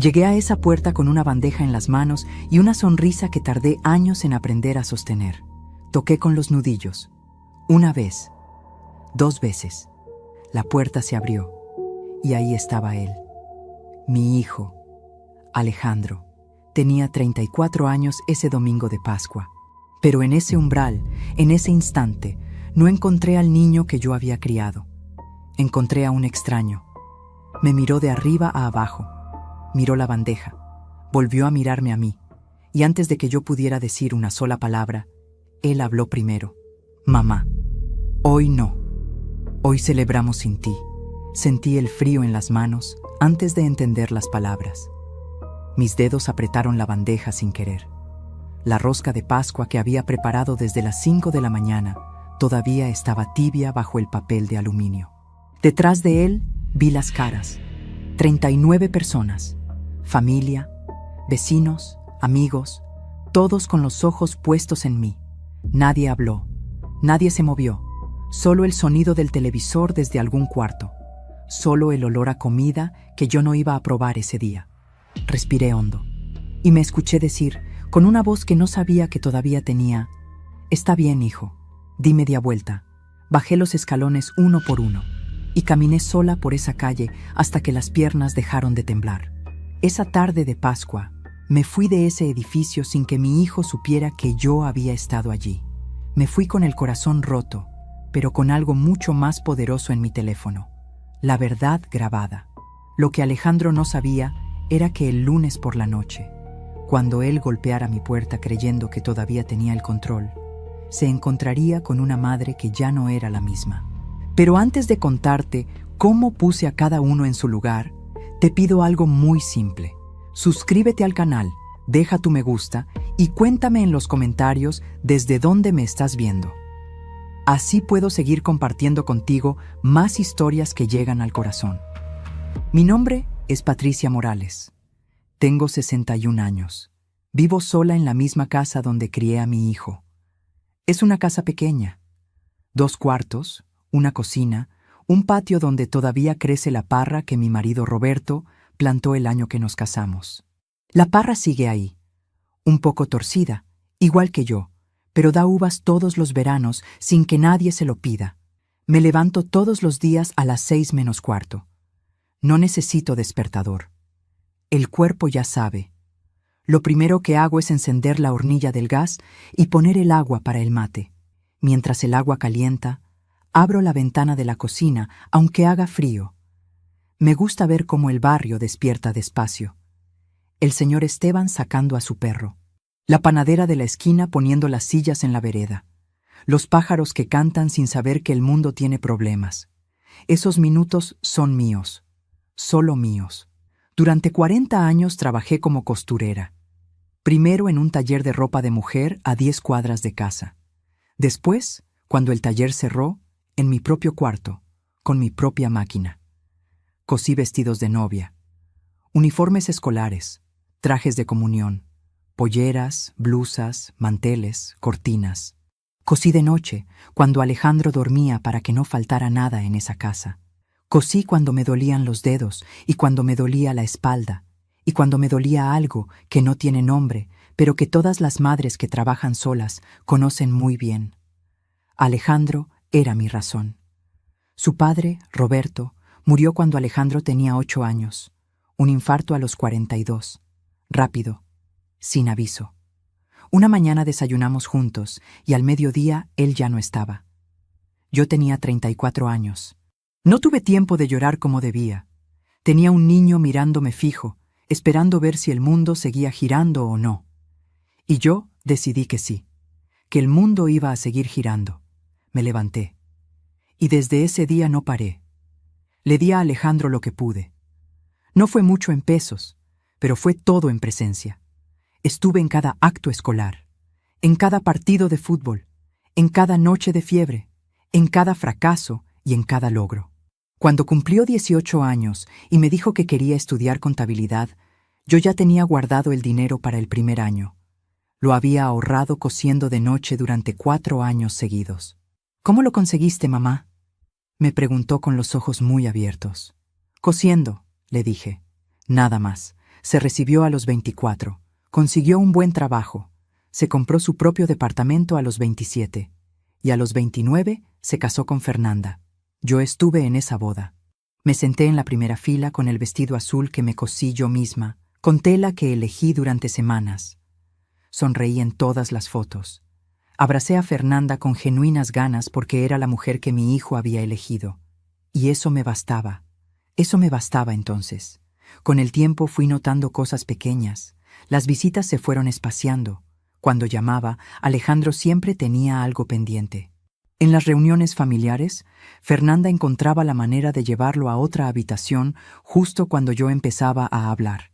Llegué a esa puerta con una bandeja en las manos y una sonrisa que tardé años en aprender a sostener. Toqué con los nudillos. Una vez, 2 veces. La puerta se abrió y ahí estaba él. Mi hijo, Alejandro. Tenía 34 años ese domingo de Pascua. Pero en ese umbral, en ese instante, no encontré al niño que yo había criado. Encontré a un extraño. Me miró de arriba a abajo. Miró la bandeja. Volvió a mirarme a mí. Y antes de que yo pudiera decir una sola palabra, él habló primero. Mamá, hoy no. Hoy celebramos sin ti. Sentí el frío en las manos antes de entender las palabras. Mis dedos apretaron la bandeja sin querer. La rosca de Pascua que había preparado desde las 5 de la mañana todavía estaba tibia bajo el papel de aluminio. Detrás de él vi las caras. 39 personas. Familia, vecinos, amigos, todos con los ojos puestos en mí. Nadie habló, nadie se movió, solo el sonido del televisor desde algún cuarto, solo el olor a comida que yo no iba a probar ese día. Respiré hondo y me escuché decir, con una voz que no sabía que todavía tenía, «Está bien, hijo». Di media vuelta, bajé los escalones uno por uno y caminé sola por esa calle hasta que las piernas dejaron de temblar. Esa tarde de Pascua, me fui de ese edificio sin que mi hijo supiera que yo había estado allí. Me fui con el corazón roto, pero con algo mucho más poderoso en mi teléfono. La verdad grabada. Lo que Alejandro no sabía era que el lunes por la noche, cuando él golpeara mi puerta creyendo que todavía tenía el control, se encontraría con una madre que ya no era la misma. Pero antes de contarte cómo puse a cada uno en su lugar, te pido algo muy simple. Suscríbete al canal, deja tu me gusta y cuéntame en los comentarios desde dónde me estás viendo. Así puedo seguir compartiendo contigo más historias que llegan al corazón. Mi nombre es Patricia Morales. Tengo 61 años. Vivo sola en la misma casa donde crié a mi hijo. Es una casa pequeña. 2 cuartos, una cocina, un patio donde todavía crece la parra que mi marido Roberto plantó el año que nos casamos. La parra sigue ahí, un poco torcida, igual que yo, pero da uvas todos los veranos sin que nadie se lo pida. Me levanto todos los días a las 6 menos cuarto. No necesito despertador. El cuerpo ya sabe. Lo primero que hago es encender la hornilla del gas y poner el agua para el mate. Mientras el agua calienta, abro la ventana de la cocina, aunque haga frío. Me gusta ver cómo el barrio despierta despacio. El señor Esteban sacando a su perro. La panadera de la esquina poniendo las sillas en la vereda. Los pájaros que cantan sin saber que el mundo tiene problemas. Esos minutos son míos. Solo míos. Durante 40 años trabajé como costurera. Primero en un taller de ropa de mujer a 10 cuadras de casa. Después, cuando el taller cerró, en mi propio cuarto, con mi propia máquina. Cosí vestidos de novia, uniformes escolares, trajes de comunión, polleras, blusas, manteles, cortinas. Cosí de noche, cuando Alejandro dormía para que no faltara nada en esa casa. Cosí cuando me dolían los dedos y cuando me dolía la espalda y cuando me dolía algo que no tiene nombre, pero que todas las madres que trabajan solas conocen muy bien. Alejandro era mi razón. Su padre, Roberto, murió cuando Alejandro tenía 8 años. Un infarto a los 42. Rápido, sin aviso. Una mañana desayunamos juntos y al mediodía él ya no estaba. Yo tenía 34 años. No tuve tiempo de llorar como debía. Tenía un niño mirándome fijo, esperando ver si el mundo seguía girando o no. Y yo decidí que sí, que el mundo iba a seguir girando. Me levanté. Y desde ese día no paré. Le di a Alejandro lo que pude. No fue mucho en pesos, pero fue todo en presencia. Estuve en cada acto escolar, en cada partido de fútbol, en cada noche de fiebre, en cada fracaso y en cada logro. Cuando cumplió 18 años y me dijo que quería estudiar contabilidad, yo ya tenía guardado el dinero para el primer año. Lo había ahorrado cosiendo de noche durante 4 años seguidos. «¿Cómo lo conseguiste, mamá?», me preguntó con los ojos muy abiertos. «Cosiendo», le dije. «Nada más. Se recibió a los 24. Consiguió un buen trabajo. Se compró su propio departamento a los 27. Y a los 29 se casó con Fernanda. Yo estuve en esa boda. Me senté en la primera fila con el vestido azul que me cosí yo misma, con tela que elegí durante semanas. Sonreí en todas las fotos. Abracé a Fernanda con genuinas ganas porque era la mujer que mi hijo había elegido. Y eso me bastaba. Eso me bastaba entonces. Con el tiempo fui notando cosas pequeñas. Las visitas se fueron espaciando. Cuando llamaba, Alejandro siempre tenía algo pendiente. En las reuniones familiares, Fernanda encontraba la manera de llevarlo a otra habitación justo cuando yo empezaba a hablar.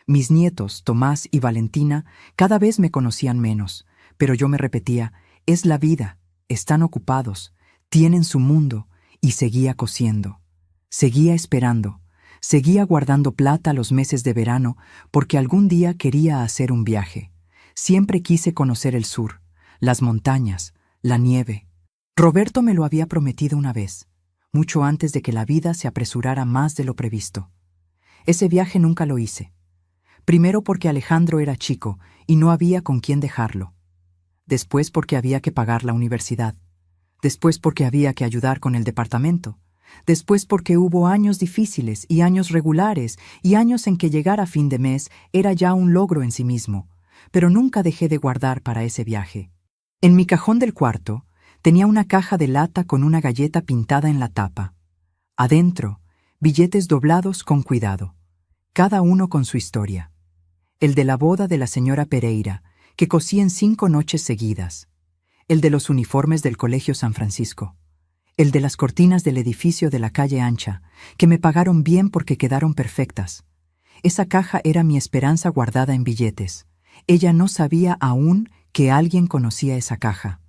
Mis nietos, Tomás y Valentina, cada vez me conocían menos, pero yo me repetía, es la vida, están ocupados, tienen su mundo, y seguía cosiendo. Seguía esperando, seguía guardando plata los meses de verano porque algún día quería hacer un viaje. Siempre quise conocer el sur, las montañas, la nieve. Roberto me lo había prometido una vez, mucho antes de que la vida se apresurara más de lo previsto. Ese viaje nunca lo hice. Primero porque Alejandro era chico y no había con quién dejarlo. Después porque había que pagar la universidad. Después porque había que ayudar con el departamento. Después porque hubo años difíciles y años regulares y años en que llegar a fin de mes era ya un logro en sí mismo. Pero nunca dejé de guardar para ese viaje. En mi cajón del cuarto tenía una caja de lata con una galleta pintada en la tapa. Adentro, billetes doblados con cuidado, cada uno con su historia. El de la boda de la señora Pereira, que cosí en 5 noches seguidas. El de los uniformes del Colegio San Francisco. El de las cortinas del edificio de la calle Ancha, que me pagaron bien porque quedaron perfectas. Esa caja era mi esperanza guardada en billetes. Ella no sabía aún que alguien conocía esa caja.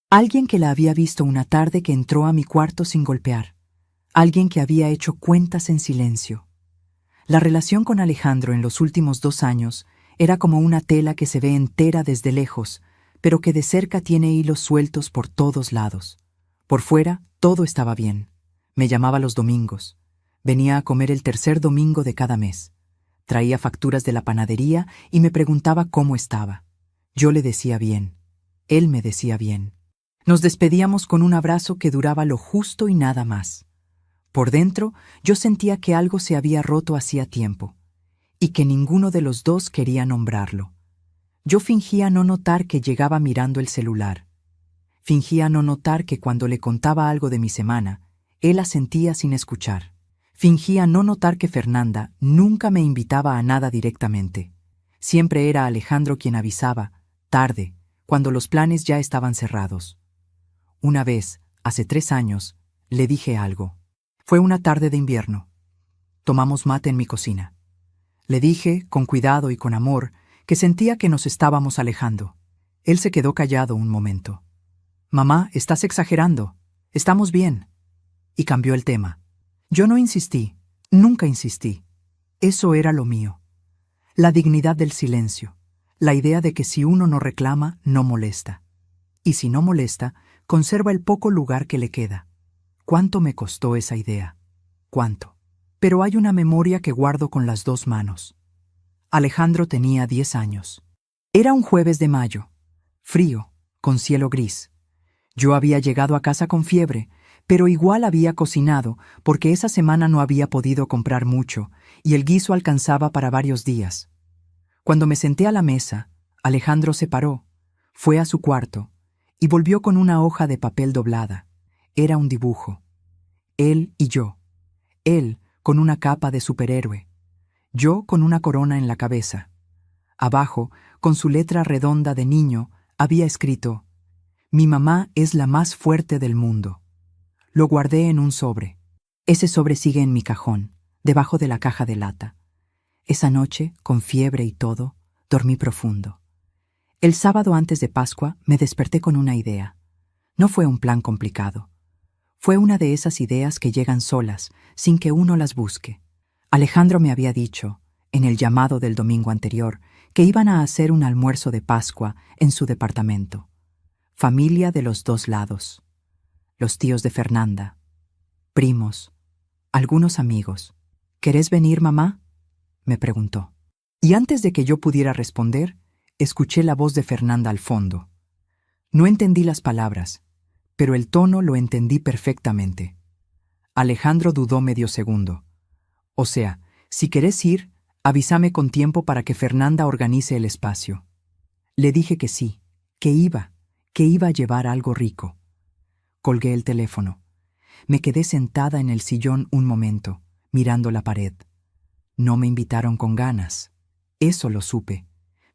Alguien que la había visto una tarde que entró a mi cuarto sin golpear. Alguien que había hecho cuentas en silencio. La relación con Alejandro en los últimos 2 años era como una tela que se ve entera desde lejos, pero que de cerca tiene hilos sueltos por todos lados. Por fuera, todo estaba bien. Me llamaba los domingos. Venía a comer el 3er domingo de cada mes. Traía facturas de la panadería y me preguntaba cómo estaba. Yo le decía bien. Él me decía bien. Nos despedíamos con un abrazo que duraba lo justo y nada más. Por dentro, yo sentía que algo se había roto hacía tiempo, y que ninguno de los dos quería nombrarlo. Yo fingía no notar que llegaba mirando el celular. Fingía no notar que cuando le contaba algo de mi semana, él asentía sin escuchar. Fingía no notar que Fernanda nunca me invitaba a nada directamente. Siempre era Alejandro quien avisaba, tarde, cuando los planes ya estaban cerrados. Una vez, hace 3 años, le dije algo. Fue una tarde de invierno. Tomamos mate en mi cocina. Le dije, con cuidado y con amor, que sentía que nos estábamos alejando. Él se quedó callado un momento. «Mamá, estás exagerando. Estamos bien». Y cambió el tema. Yo no insistí, nunca insistí. Eso era lo mío. La dignidad del silencio. La idea de que si uno no reclama, no molesta. Y si no molesta, conserva el poco lugar que le queda. ¿Cuánto me costó esa idea? ¿Cuánto? Pero hay una memoria que guardo con las 2 manos. Alejandro tenía 10 años. Era un jueves de mayo. Frío, con cielo gris. Yo había llegado a casa con fiebre, pero igual había cocinado porque esa semana no había podido comprar mucho y el guiso alcanzaba para varios días. Cuando me senté a la mesa, Alejandro se paró, fue a su cuarto y volvió con una hoja de papel doblada. Era un dibujo. Él y yo. Él con una capa de superhéroe. Yo con una corona en la cabeza. Abajo, con su letra redonda de niño, había escrito: «Mi mamá es la más fuerte del mundo». Lo guardé en un sobre. Ese sobre sigue en mi cajón, debajo de la caja de lata. Esa noche, con fiebre y todo, dormí profundo. El sábado antes de Pascua me desperté con una idea. No fue un plan complicado. Fue una de esas ideas que llegan solas, sin que uno las busque. Alejandro me había dicho, en el llamado del domingo anterior, que iban a hacer un almuerzo de Pascua en su departamento. Familia de los 2 lados. Los tíos de Fernanda. Primos. Algunos amigos. «¿Querés venir, mamá?», me preguntó. Y antes de que yo pudiera responder, escuché la voz de Fernanda al fondo. No entendí las palabras, pero el tono lo entendí perfectamente. Alejandro dudó medio segundo. O sea, si querés ir, avísame con tiempo para que Fernanda organice el espacio. Le dije que sí, que iba a llevar algo rico. Colgué el teléfono. Me quedé sentada en el sillón un momento, mirando la pared. No me invitaron con ganas. Eso lo supe.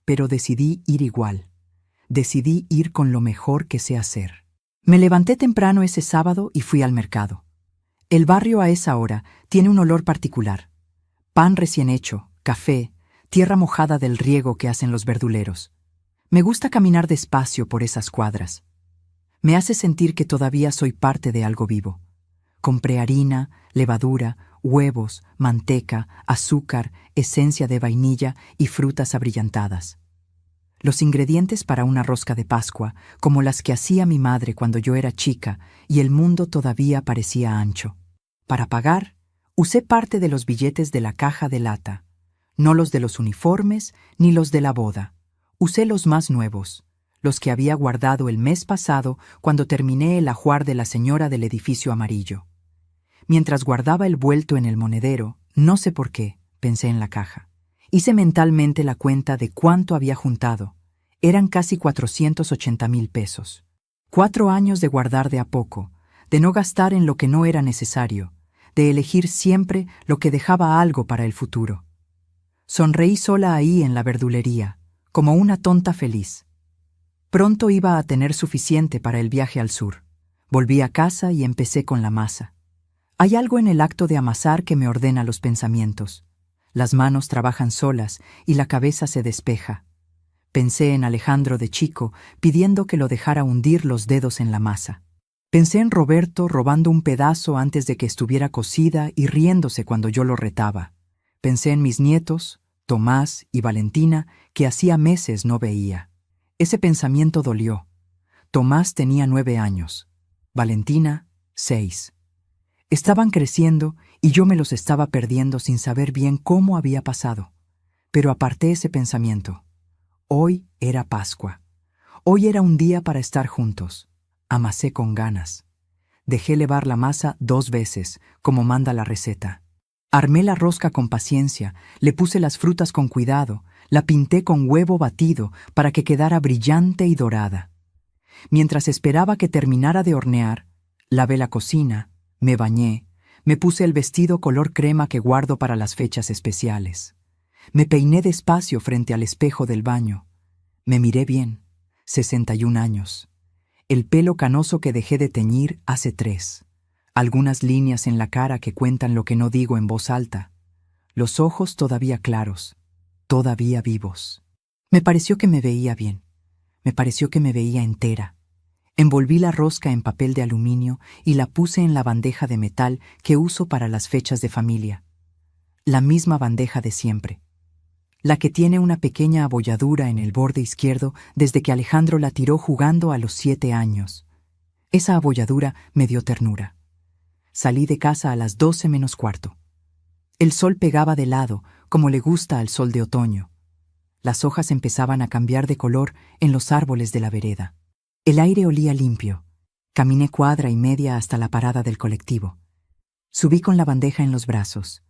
Pero decidí ir igual. Decidí ir con lo mejor que sé hacer. Me levanté temprano ese sábado y fui al mercado. El barrio a esa hora tiene un olor particular. Pan recién hecho, café, tierra mojada del riego que hacen los verduleros. Me gusta caminar despacio por esas cuadras. Me hace sentir que todavía soy parte de algo vivo. Compré harina, levadura, huevos, manteca, azúcar, esencia de vainilla y frutas abrillantadas. Los ingredientes para una rosca de Pascua, como las que hacía mi madre cuando yo era chica y el mundo todavía parecía ancho. Para pagar, usé parte de los billetes de la caja de lata, no los de los uniformes ni los de la boda. Usé los más nuevos, los que había guardado el mes pasado cuando terminé el ajuar de la señora del edificio amarillo. Mientras guardaba el vuelto en el monedero, no sé por qué, pensé en la caja. Hice mentalmente la cuenta de cuánto había juntado. Eran casi 480,000 pesos. 4 años de guardar de a poco, de no gastar en lo que no era necesario, de elegir siempre lo que dejaba algo para el futuro. Sonreí sola ahí en la verdulería, como una tonta feliz. Pronto iba a tener suficiente para el viaje al sur. Volví a casa y empecé con la masa. Hay algo en el acto de amasar que me ordena los pensamientos. Las manos trabajan solas y la cabeza se despeja. Pensé en Alejandro de chico, pidiendo que lo dejara hundir los dedos en la masa. Pensé en Roberto robando un pedazo antes de que estuviera cocida y riéndose cuando yo lo retaba. Pensé en mis nietos, Tomás y Valentina, que hacía meses no veía. Ese pensamiento dolió. Tomás tenía 9 años. Valentina, 6. Estaban creciendo y yo me los estaba perdiendo sin saber bien cómo había pasado. Pero aparté ese pensamiento. Hoy era Pascua. Hoy era un día para estar juntos. Amasé con ganas. Dejé levar la masa 2 veces, como manda la receta. Armé la rosca con paciencia, le puse las frutas con cuidado, la pinté con huevo batido para que quedara brillante y dorada. Mientras esperaba que terminara de hornear, lavé la cocina, me bañé, me puse el vestido color crema que guardo para las fechas especiales. Me peiné despacio frente al espejo del baño. Me miré bien, 61 años. El pelo canoso que dejé de teñir hace 3. Algunas líneas en la cara que cuentan lo que no digo en voz alta. Los ojos todavía claros, todavía vivos. Me pareció que me veía bien. Me pareció que me veía entera. Envolví la rosca en papel de aluminio y la puse en la bandeja de metal que uso para las fechas de familia. La misma bandeja de siempre. La que tiene una pequeña abolladura en el borde izquierdo desde que Alejandro la tiró jugando a los 7 años. Esa abolladura me dio ternura. Salí de casa a las 12 menos cuarto. El sol pegaba de lado, como le gusta al sol de otoño. Las hojas empezaban a cambiar de color en los árboles de la vereda. El aire olía limpio. Caminé 1,5 cuadras hasta la parada del colectivo. Subí con la bandeja en los brazos.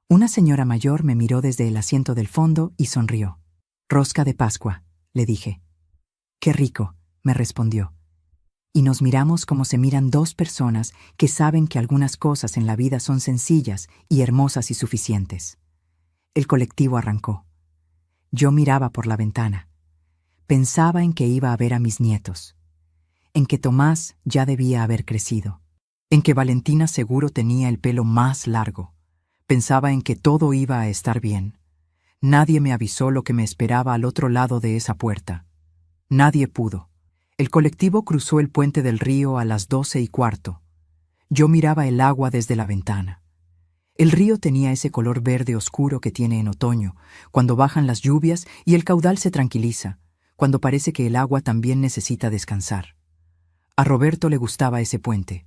Una señora mayor me miró desde el asiento del fondo y sonrió. «Rosca de Pascua», le dije. «Qué rico», me respondió. Y nos miramos como se miran 2 personas que saben que algunas cosas en la vida son sencillas y hermosas y suficientes. El colectivo arrancó. Yo miraba por la ventana. Pensaba en que iba a ver a mis nietos. En que Tomás ya debía haber crecido. En que Valentina seguro tenía el pelo más largo. Pensaba en que todo iba a estar bien. Nadie me avisó lo que me esperaba al otro lado de esa puerta. Nadie pudo. El colectivo cruzó el puente del río a las 12:15. Yo miraba el agua desde la ventana. El río tenía ese color verde oscuro que tiene en otoño, cuando bajan las lluvias y el caudal se tranquiliza, cuando parece que el agua también necesita descansar. A Roberto le gustaba ese puente.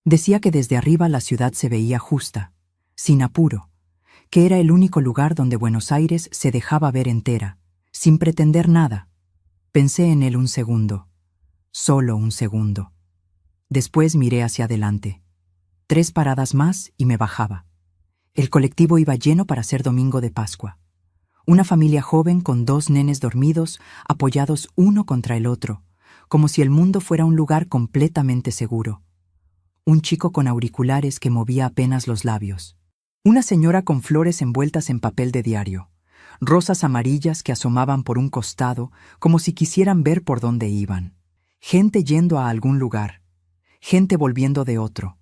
Decía que desde arriba la ciudad se veía justa, sin apuro, que era el único lugar donde Buenos Aires se dejaba ver entera, sin pretender nada. Pensé en él un segundo, solo un segundo. Después miré hacia adelante. 3 paradas más y me bajaba. El colectivo iba lleno para ser domingo de Pascua. Una familia joven con 2 nenes dormidos, apoyados uno contra el otro, como si el mundo fuera un lugar completamente seguro. Un chico con auriculares que movía apenas los labios. Una señora con flores envueltas en papel de diario. Rosas amarillas que asomaban por un costado, como si quisieran ver por dónde iban. Gente yendo a algún lugar. Gente volviendo de otro.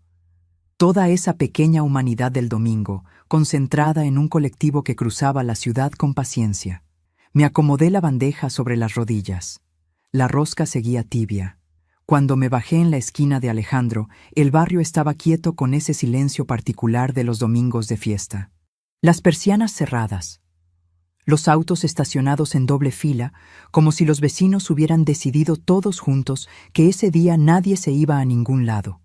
Toda esa pequeña humanidad del domingo, concentrada en un colectivo que cruzaba la ciudad con paciencia. Me acomodé la bandeja sobre las rodillas. La rosca seguía tibia. Cuando me bajé en la esquina de Alejandro, el barrio estaba quieto con ese silencio particular de los domingos de fiesta. Las persianas cerradas. Los autos estacionados en doble fila, como si los vecinos hubieran decidido todos juntos que ese día nadie se iba a ningún lado.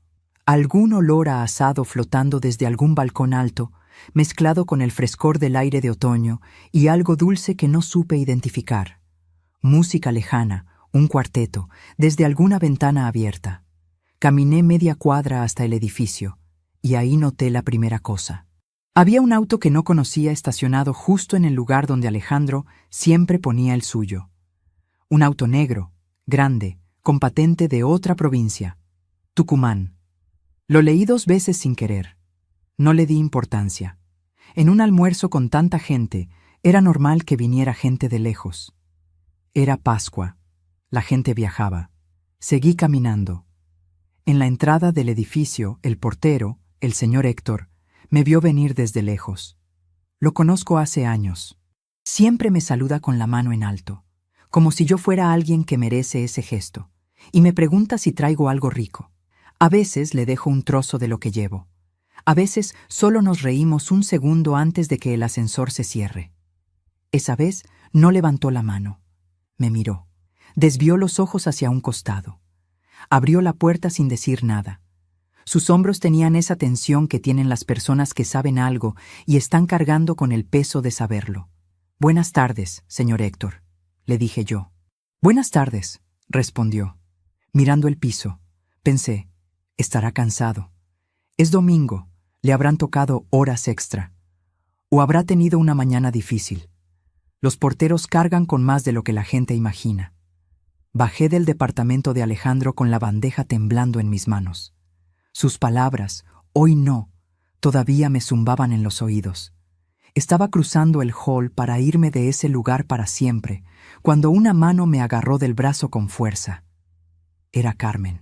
Algún olor a asado flotando desde algún balcón alto, mezclado con el frescor del aire de otoño y algo dulce que no supe identificar. Música lejana, un cuarteto, desde alguna ventana abierta. Caminé media cuadra hasta el edificio, y ahí noté la primera cosa. Había un auto que no conocía estacionado justo en el lugar donde Alejandro siempre ponía el suyo. Un auto negro, grande, con patente de otra provincia, Tucumán. Lo leí 2 veces sin querer. No le di importancia. En un almuerzo con tanta gente, era normal que viniera gente de lejos. Era Pascua. La gente viajaba. Seguí caminando. En la entrada del edificio, el portero, el señor Héctor, me vio venir desde lejos. Lo conozco hace años. Siempre me saluda con la mano en alto, como si yo fuera alguien que merece ese gesto, y me pregunta si traigo algo rico. A veces le dejo un trozo de lo que llevo. A veces solo nos reímos un segundo antes de que el ascensor se cierre. Esa vez no levantó la mano. Me miró. Desvió los ojos hacia un costado. Abrió la puerta sin decir nada. Sus hombros tenían esa tensión que tienen las personas que saben algo y están cargando con el peso de saberlo. «Buenas tardes, señor Héctor», le dije yo. «Buenas tardes», respondió. Mirando el piso, pensé, estará cansado. Es domingo, le habrán tocado horas extra. O habrá tenido una mañana difícil. Los porteros cargan con más de lo que la gente imagina. Bajé del departamento de Alejandro con la bandeja temblando en mis manos. Sus palabras, hoy no, todavía me zumbaban en los oídos. Estaba cruzando el hall para irme de ese lugar para siempre, cuando una mano me agarró del brazo con fuerza. Era Carmen.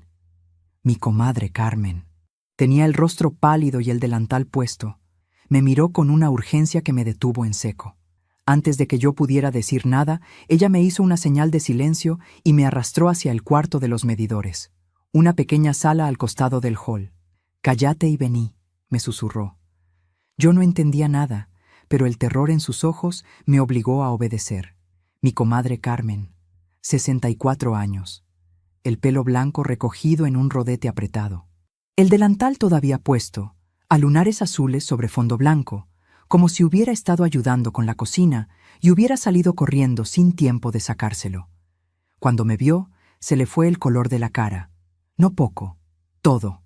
Mi comadre Carmen. Tenía el rostro pálido y el delantal puesto. Me miró con una urgencia que me detuvo en seco. Antes de que yo pudiera decir nada, ella me hizo una señal de silencio y me arrastró hacia el cuarto de los medidores, una pequeña sala al costado del hall. «Cállate y vení», me susurró. Yo no entendía nada, pero el terror en sus ojos me obligó a obedecer. Mi comadre Carmen, 64 años. El pelo blanco recogido en un rodete apretado. El delantal todavía puesto, a lunares azules sobre fondo blanco, como si hubiera estado ayudando con la cocina y hubiera salido corriendo sin tiempo de sacárselo. Cuando me vio, se le fue el color de la cara. No poco, todo.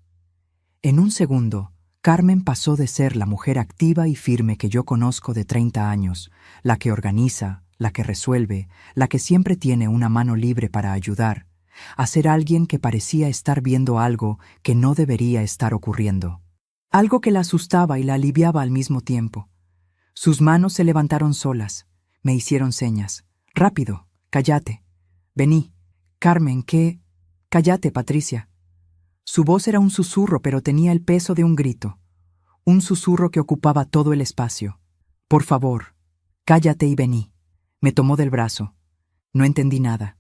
En un segundo, Carmen pasó de ser la mujer activa y firme que yo conozco de 30 años, la que organiza, la que resuelve, la que siempre tiene una mano libre para ayudar, a ser alguien que parecía estar viendo algo que no debería estar ocurriendo. Algo que la asustaba y la aliviaba al mismo tiempo. Sus manos se levantaron solas, me hicieron señas. «Rápido, cállate. Vení. Carmen, ¿qué? Cállate, Patricia». Su voz era un susurro, pero tenía el peso de un grito. Un susurro que ocupaba todo el espacio. «Por favor, cállate y vení». Me tomó del brazo. No entendí nada.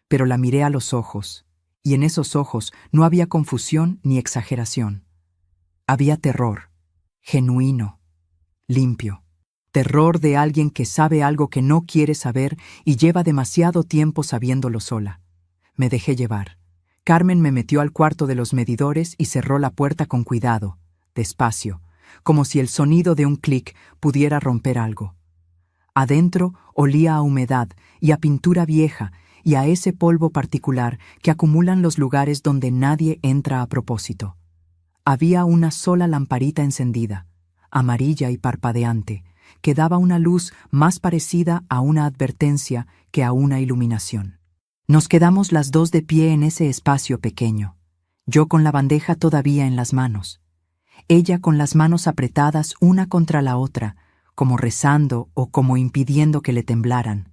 Pero la miré a los ojos, y en esos ojos no había confusión ni exageración. Había terror, genuino, limpio. Terror de alguien que sabe algo que no quiere saber y lleva demasiado tiempo sabiéndolo sola. Me dejé llevar. Carmen me metió al cuarto de los medidores y cerró la puerta con cuidado, despacio, como si el sonido de un clic pudiera romper algo. Adentro olía a humedad y a pintura vieja y a ese polvo particular que acumulan los lugares donde nadie entra a propósito. Había una sola lamparita encendida, amarilla y parpadeante, que daba una luz más parecida a una advertencia que a una iluminación. Nos quedamos las dos de pie en ese espacio pequeño, yo con la bandeja todavía en las manos, ella con las manos apretadas una contra la otra, como rezando o como impidiendo que le temblaran,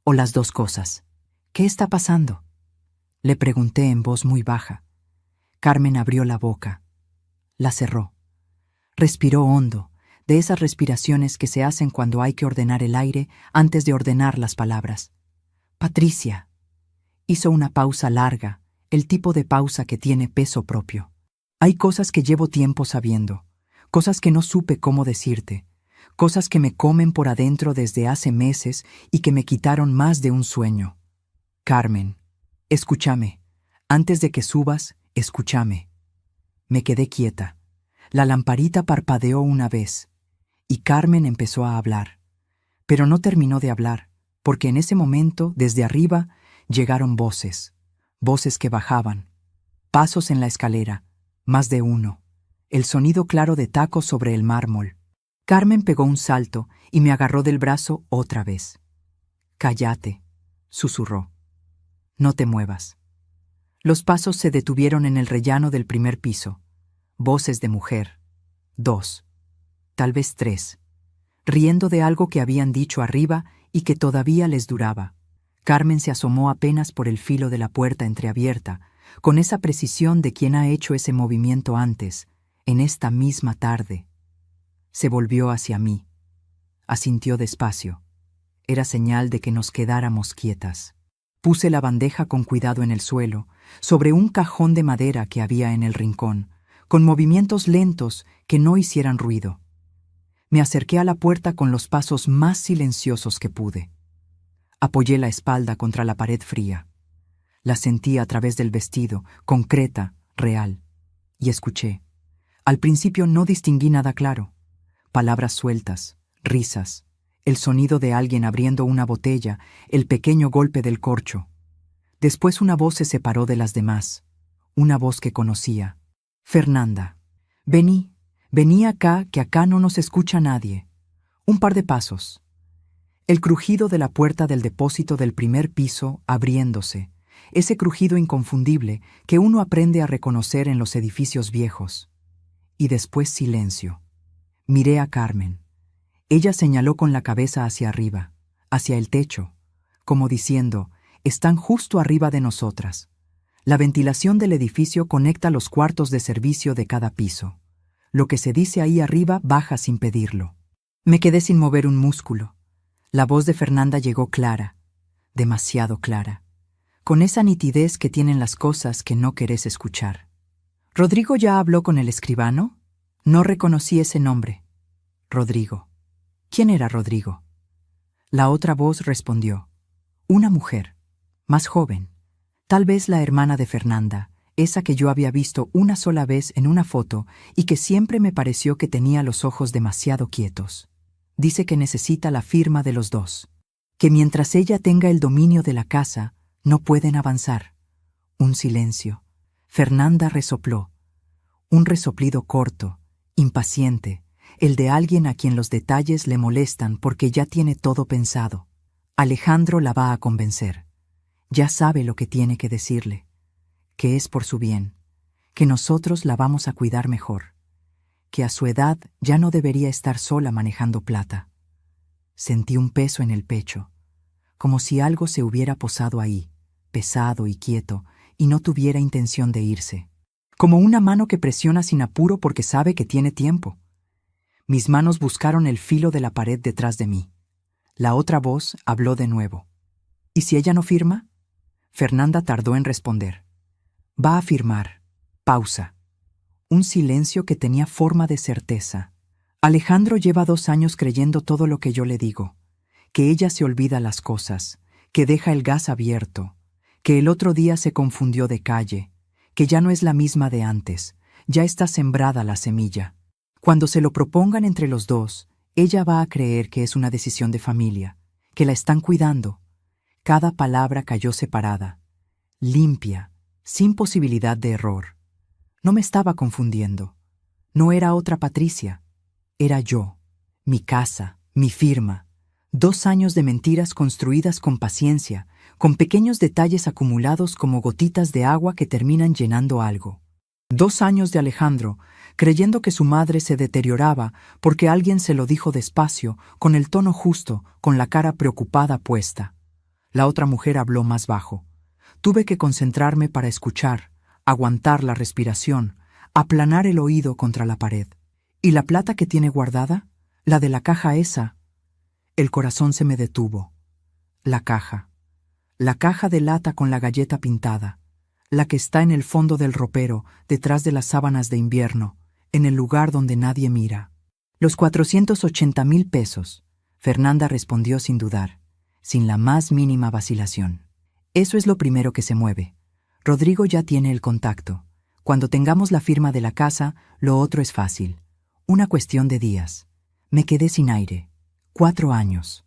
o las dos cosas. «¿Qué está pasando?», le pregunté en voz muy baja. Carmen abrió la boca. La cerró. Respiró hondo, de esas respiraciones que se hacen cuando hay que ordenar el aire antes de ordenar las palabras. «Patricia». Hizo una pausa larga, el tipo de pausa que tiene peso propio. «Hay cosas que llevo tiempo sabiendo, cosas que no supe cómo decirte, cosas que me comen por adentro desde hace meses y que me quitaron más de un sueño. Carmen, escúchame. Antes de que subas, escúchame». Me quedé quieta. La lamparita parpadeó una vez, y Carmen empezó a hablar. Pero no terminó de hablar, porque en ese momento, desde arriba, llegaron voces, voces que bajaban, pasos en la escalera, más de uno, el sonido claro de tacos sobre el mármol. Carmen pegó un salto y me agarró del brazo otra vez. «Cállate», susurró. «No te muevas». Los pasos se detuvieron en el rellano del primer piso. Voces de mujer. 2, tal vez 3, riendo de algo que habían dicho arriba y que todavía les duraba. Carmen se asomó apenas por el filo de la puerta entreabierta, con esa precisión de quien ha hecho ese movimiento antes, en esta misma tarde. Se volvió hacia mí. Asintió despacio. Era señal de que nos quedáramos quietas. Puse la bandeja con cuidado en el suelo, sobre un cajón de madera que había en el rincón, con movimientos lentos que no hicieran ruido. Me acerqué a la puerta con los pasos más silenciosos que pude. Apoyé la espalda contra la pared fría. La sentí a través del vestido, concreta, real. Y escuché. Al principio no distinguí nada claro. Palabras sueltas, risas, el sonido de alguien abriendo una botella, el pequeño golpe del corcho. Después una voz se separó de las demás. Una voz que conocía. «Fernanda, vení acá, que acá no nos escucha nadie». Un par de pasos. El crujido de la puerta del depósito del primer piso abriéndose, ese crujido inconfundible que uno aprende a reconocer en los edificios viejos. Y después silencio. Miré a Carmen. Ella señaló con la cabeza hacia arriba, hacia el techo, como diciendo, «Están justo arriba de nosotras». La ventilación del edificio conecta los cuartos de servicio de cada piso. Lo que se dice ahí arriba baja sin pedirlo. Me quedé sin mover un músculo. La voz de Fernanda llegó clara, demasiado clara, con esa nitidez que tienen las cosas que no querés escuchar. «¿Rodrigo ya habló con el escribano?» No reconocí ese nombre. Rodrigo. ¿Quién era Rodrigo? La otra voz respondió. Una mujer, más joven. Tal vez la hermana de Fernanda, esa que yo había visto una sola vez en una foto y que siempre me pareció que tenía los ojos demasiado quietos. Dice que necesita la firma de los dos, que mientras ella tenga el dominio de la casa, no pueden avanzar. Un silencio. Fernanda resopló. Un resoplido corto, impaciente, el de alguien a quien los detalles le molestan porque ya tiene todo pensado. Alejandro la va a convencer. Ya sabe lo que tiene que decirle, que es por su bien, que nosotros la vamos a cuidar mejor, que a su edad ya no debería estar sola manejando plata. Sentí un peso en el pecho, como si algo se hubiera posado ahí, pesado y quieto, y no tuviera intención de irse, como una mano que presiona sin apuro porque sabe que tiene tiempo. Mis manos buscaron el filo de la pared detrás de mí. La otra voz habló de nuevo. ¿Y si ella no firma? Fernanda tardó en responder. Va a firmar. Pausa. Un silencio que tenía forma de certeza. Alejandro lleva 2 años creyendo todo lo que yo le digo, que ella se olvida las cosas, que deja el gas abierto, que el otro día se confundió de calle, que ya no es la misma de antes, ya está sembrada la semilla. Cuando se lo propongan entre los dos, ella va a creer que es una decisión de familia, que la están cuidando. Cada palabra cayó separada, limpia, sin posibilidad de error. No me estaba confundiendo. No era otra Patricia. Era yo, mi casa, mi firma. 2 años de mentiras construidas con paciencia, con pequeños detalles acumulados como gotitas de agua que terminan llenando algo. 2 años de Alejandro, creyendo que su madre se deterioraba porque alguien se lo dijo despacio, con el tono justo, con la cara preocupada puesta. La otra mujer habló más bajo. Tuve que concentrarme para escuchar, aguantar la respiración, aplanar el oído contra la pared. ¿Y la plata que tiene guardada? La de la caja esa. El corazón se me detuvo. La caja. La caja de lata con la galleta pintada. La que está en el fondo del ropero, detrás de las sábanas de invierno, en el lugar donde nadie mira. Los 480,000 pesos. Fernanda respondió sin dudar, sin la más mínima vacilación. Eso es lo primero que se mueve. Rodrigo ya tiene el contacto. Cuando tengamos la firma de la casa, lo otro es fácil. Una cuestión de días. Me quedé sin aire. 4 años.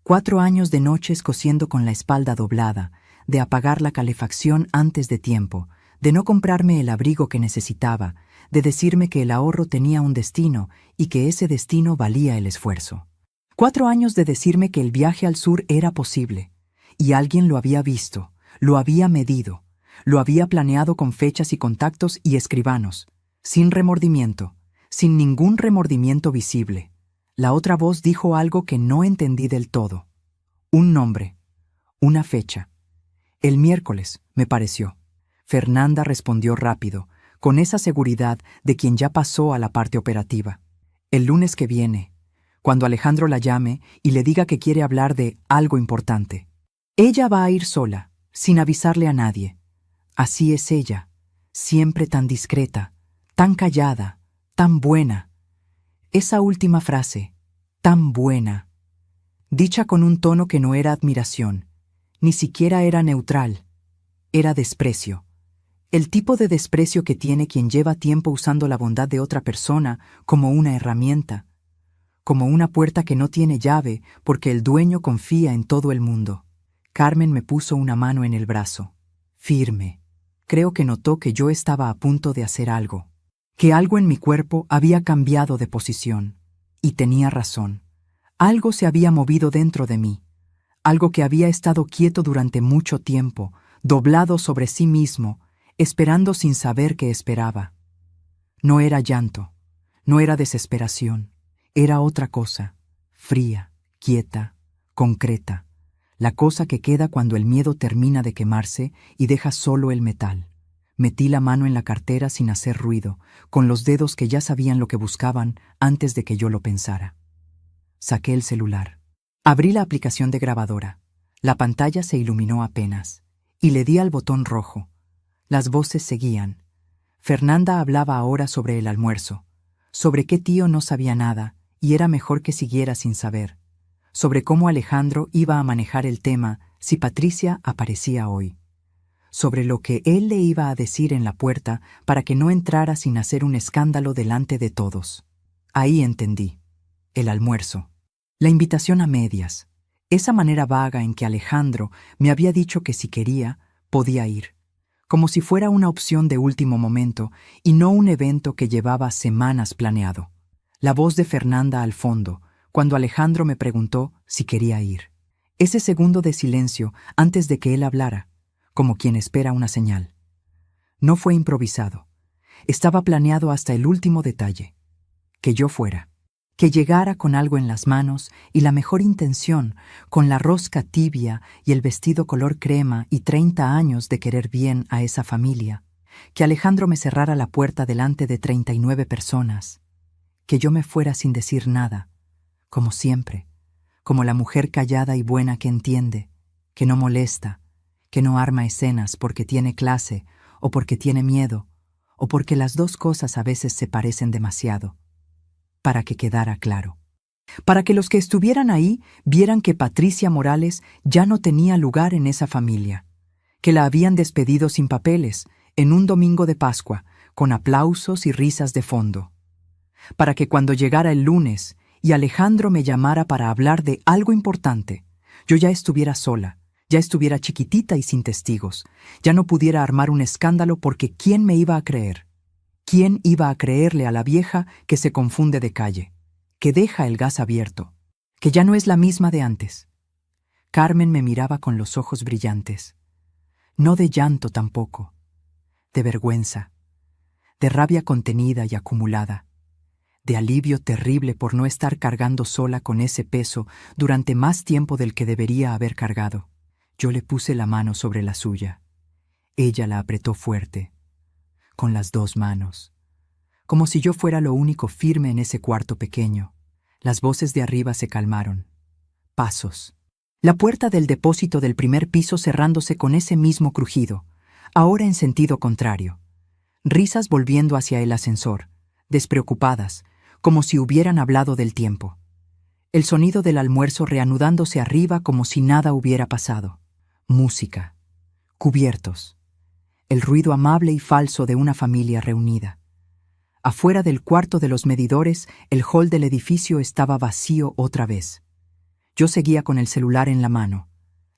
4 años de noches cosiendo con la espalda doblada, de apagar la calefacción antes de tiempo, de no comprarme el abrigo que necesitaba, de decirme que el ahorro tenía un destino y que ese destino valía el esfuerzo. 4 años de decirme que el viaje al sur era posible, y alguien lo había visto, lo había medido, lo había planeado con fechas y contactos y escribanos, sin remordimiento, sin ningún remordimiento visible. La otra voz dijo algo que no entendí del todo. Un nombre, una fecha. El miércoles, me pareció. Fernanda respondió rápido, con esa seguridad de quien ya pasó a la parte operativa. El lunes que viene, cuando Alejandro la llame y le diga que quiere hablar de algo importante. Ella va a ir sola, sin avisarle a nadie. Así es ella, siempre tan discreta, tan callada, tan buena. Esa última frase, tan buena, dicha con un tono que no era admiración, ni siquiera era neutral, era desprecio. El tipo de desprecio que tiene quien lleva tiempo usando la bondad de otra persona como una herramienta, como una puerta que no tiene llave porque el dueño confía en todo el mundo. Carmen me puso una mano en el brazo, firme. Creo que notó que yo estaba a punto de hacer algo, que algo en mi cuerpo había cambiado de posición. Y tenía razón. Algo se había movido dentro de mí, algo que había estado quieto durante mucho tiempo, doblado sobre sí mismo, esperando sin saber qué esperaba. No era llanto, no era desesperación, era otra cosa, fría, quieta, concreta, la cosa que queda cuando el miedo termina de quemarse y deja solo el metal. Metí la mano en la cartera sin hacer ruido, con los dedos que ya sabían lo que buscaban antes de que yo lo pensara. Saqué el celular. Abrí la aplicación de grabadora. La pantalla se iluminó apenas, y le di al botón rojo. Las voces seguían. Fernanda hablaba ahora sobre el almuerzo, sobre qué tío no sabía nada, y era mejor que siguiera sin saber, sobre cómo Alejandro iba a manejar el tema si Patricia aparecía hoy, sobre lo que él le iba a decir en la puerta para que no entrara sin hacer un escándalo delante de todos. Ahí entendí. El almuerzo. La invitación a medias. Esa manera vaga en que Alejandro me había dicho que si quería, podía ir. Como si fuera una opción de último momento y no un evento que llevaba semanas planeado. La voz de Fernanda al fondo, cuando Alejandro me preguntó si quería ir. Ese segundo de silencio antes de que él hablara, como quien espera una señal. No fue improvisado. Estaba planeado hasta el último detalle. Que yo fuera. Que llegara con algo en las manos y la mejor intención, con la rosca tibia y el vestido color crema y 30 años de querer bien a esa familia. Que Alejandro me cerrara la puerta delante de 39 personas. Que yo me fuera sin decir nada, como siempre, como la mujer callada y buena que entiende, que no molesta, que no arma escenas porque tiene clase o porque tiene miedo, o porque las dos cosas a veces se parecen demasiado. Para que quedara claro. Para que los que estuvieran ahí vieran que Patricia Morales ya no tenía lugar en esa familia, que la habían despedido sin papeles, en un domingo de Pascua, con aplausos y risas de fondo. para que cuando llegara el lunes y Alejandro me llamara para hablar de algo importante, yo ya estuviera sola, ya estuviera chiquitita y sin testigos, ya no pudiera armar un escándalo porque ¿quién me iba a creer? ¿Quién iba a creerle a la vieja que se confunde de calle, que deja el gas abierto, que ya no es la misma de antes? Carmen me miraba con los ojos brillantes, no de llanto tampoco, de vergüenza, de rabia contenida y acumulada, de alivio terrible por no estar cargando sola con ese peso durante más tiempo del que debería haber cargado. Yo le puse la mano sobre la suya. Ella la apretó fuerte, con las dos manos, como si yo fuera lo único firme en ese cuarto pequeño. Las voces de arriba se calmaron. Pasos. La puerta del depósito del primer piso cerrándose con ese mismo crujido, ahora en sentido contrario. Risas volviendo hacia el ascensor, despreocupadas, como si hubieran hablado del tiempo. El sonido del almuerzo reanudándose arriba como si nada hubiera pasado. Música. Cubiertos. El ruido amable y falso de una familia reunida. Afuera del cuarto de los medidores, el hall del edificio estaba vacío otra vez. Yo seguía con el celular en la mano,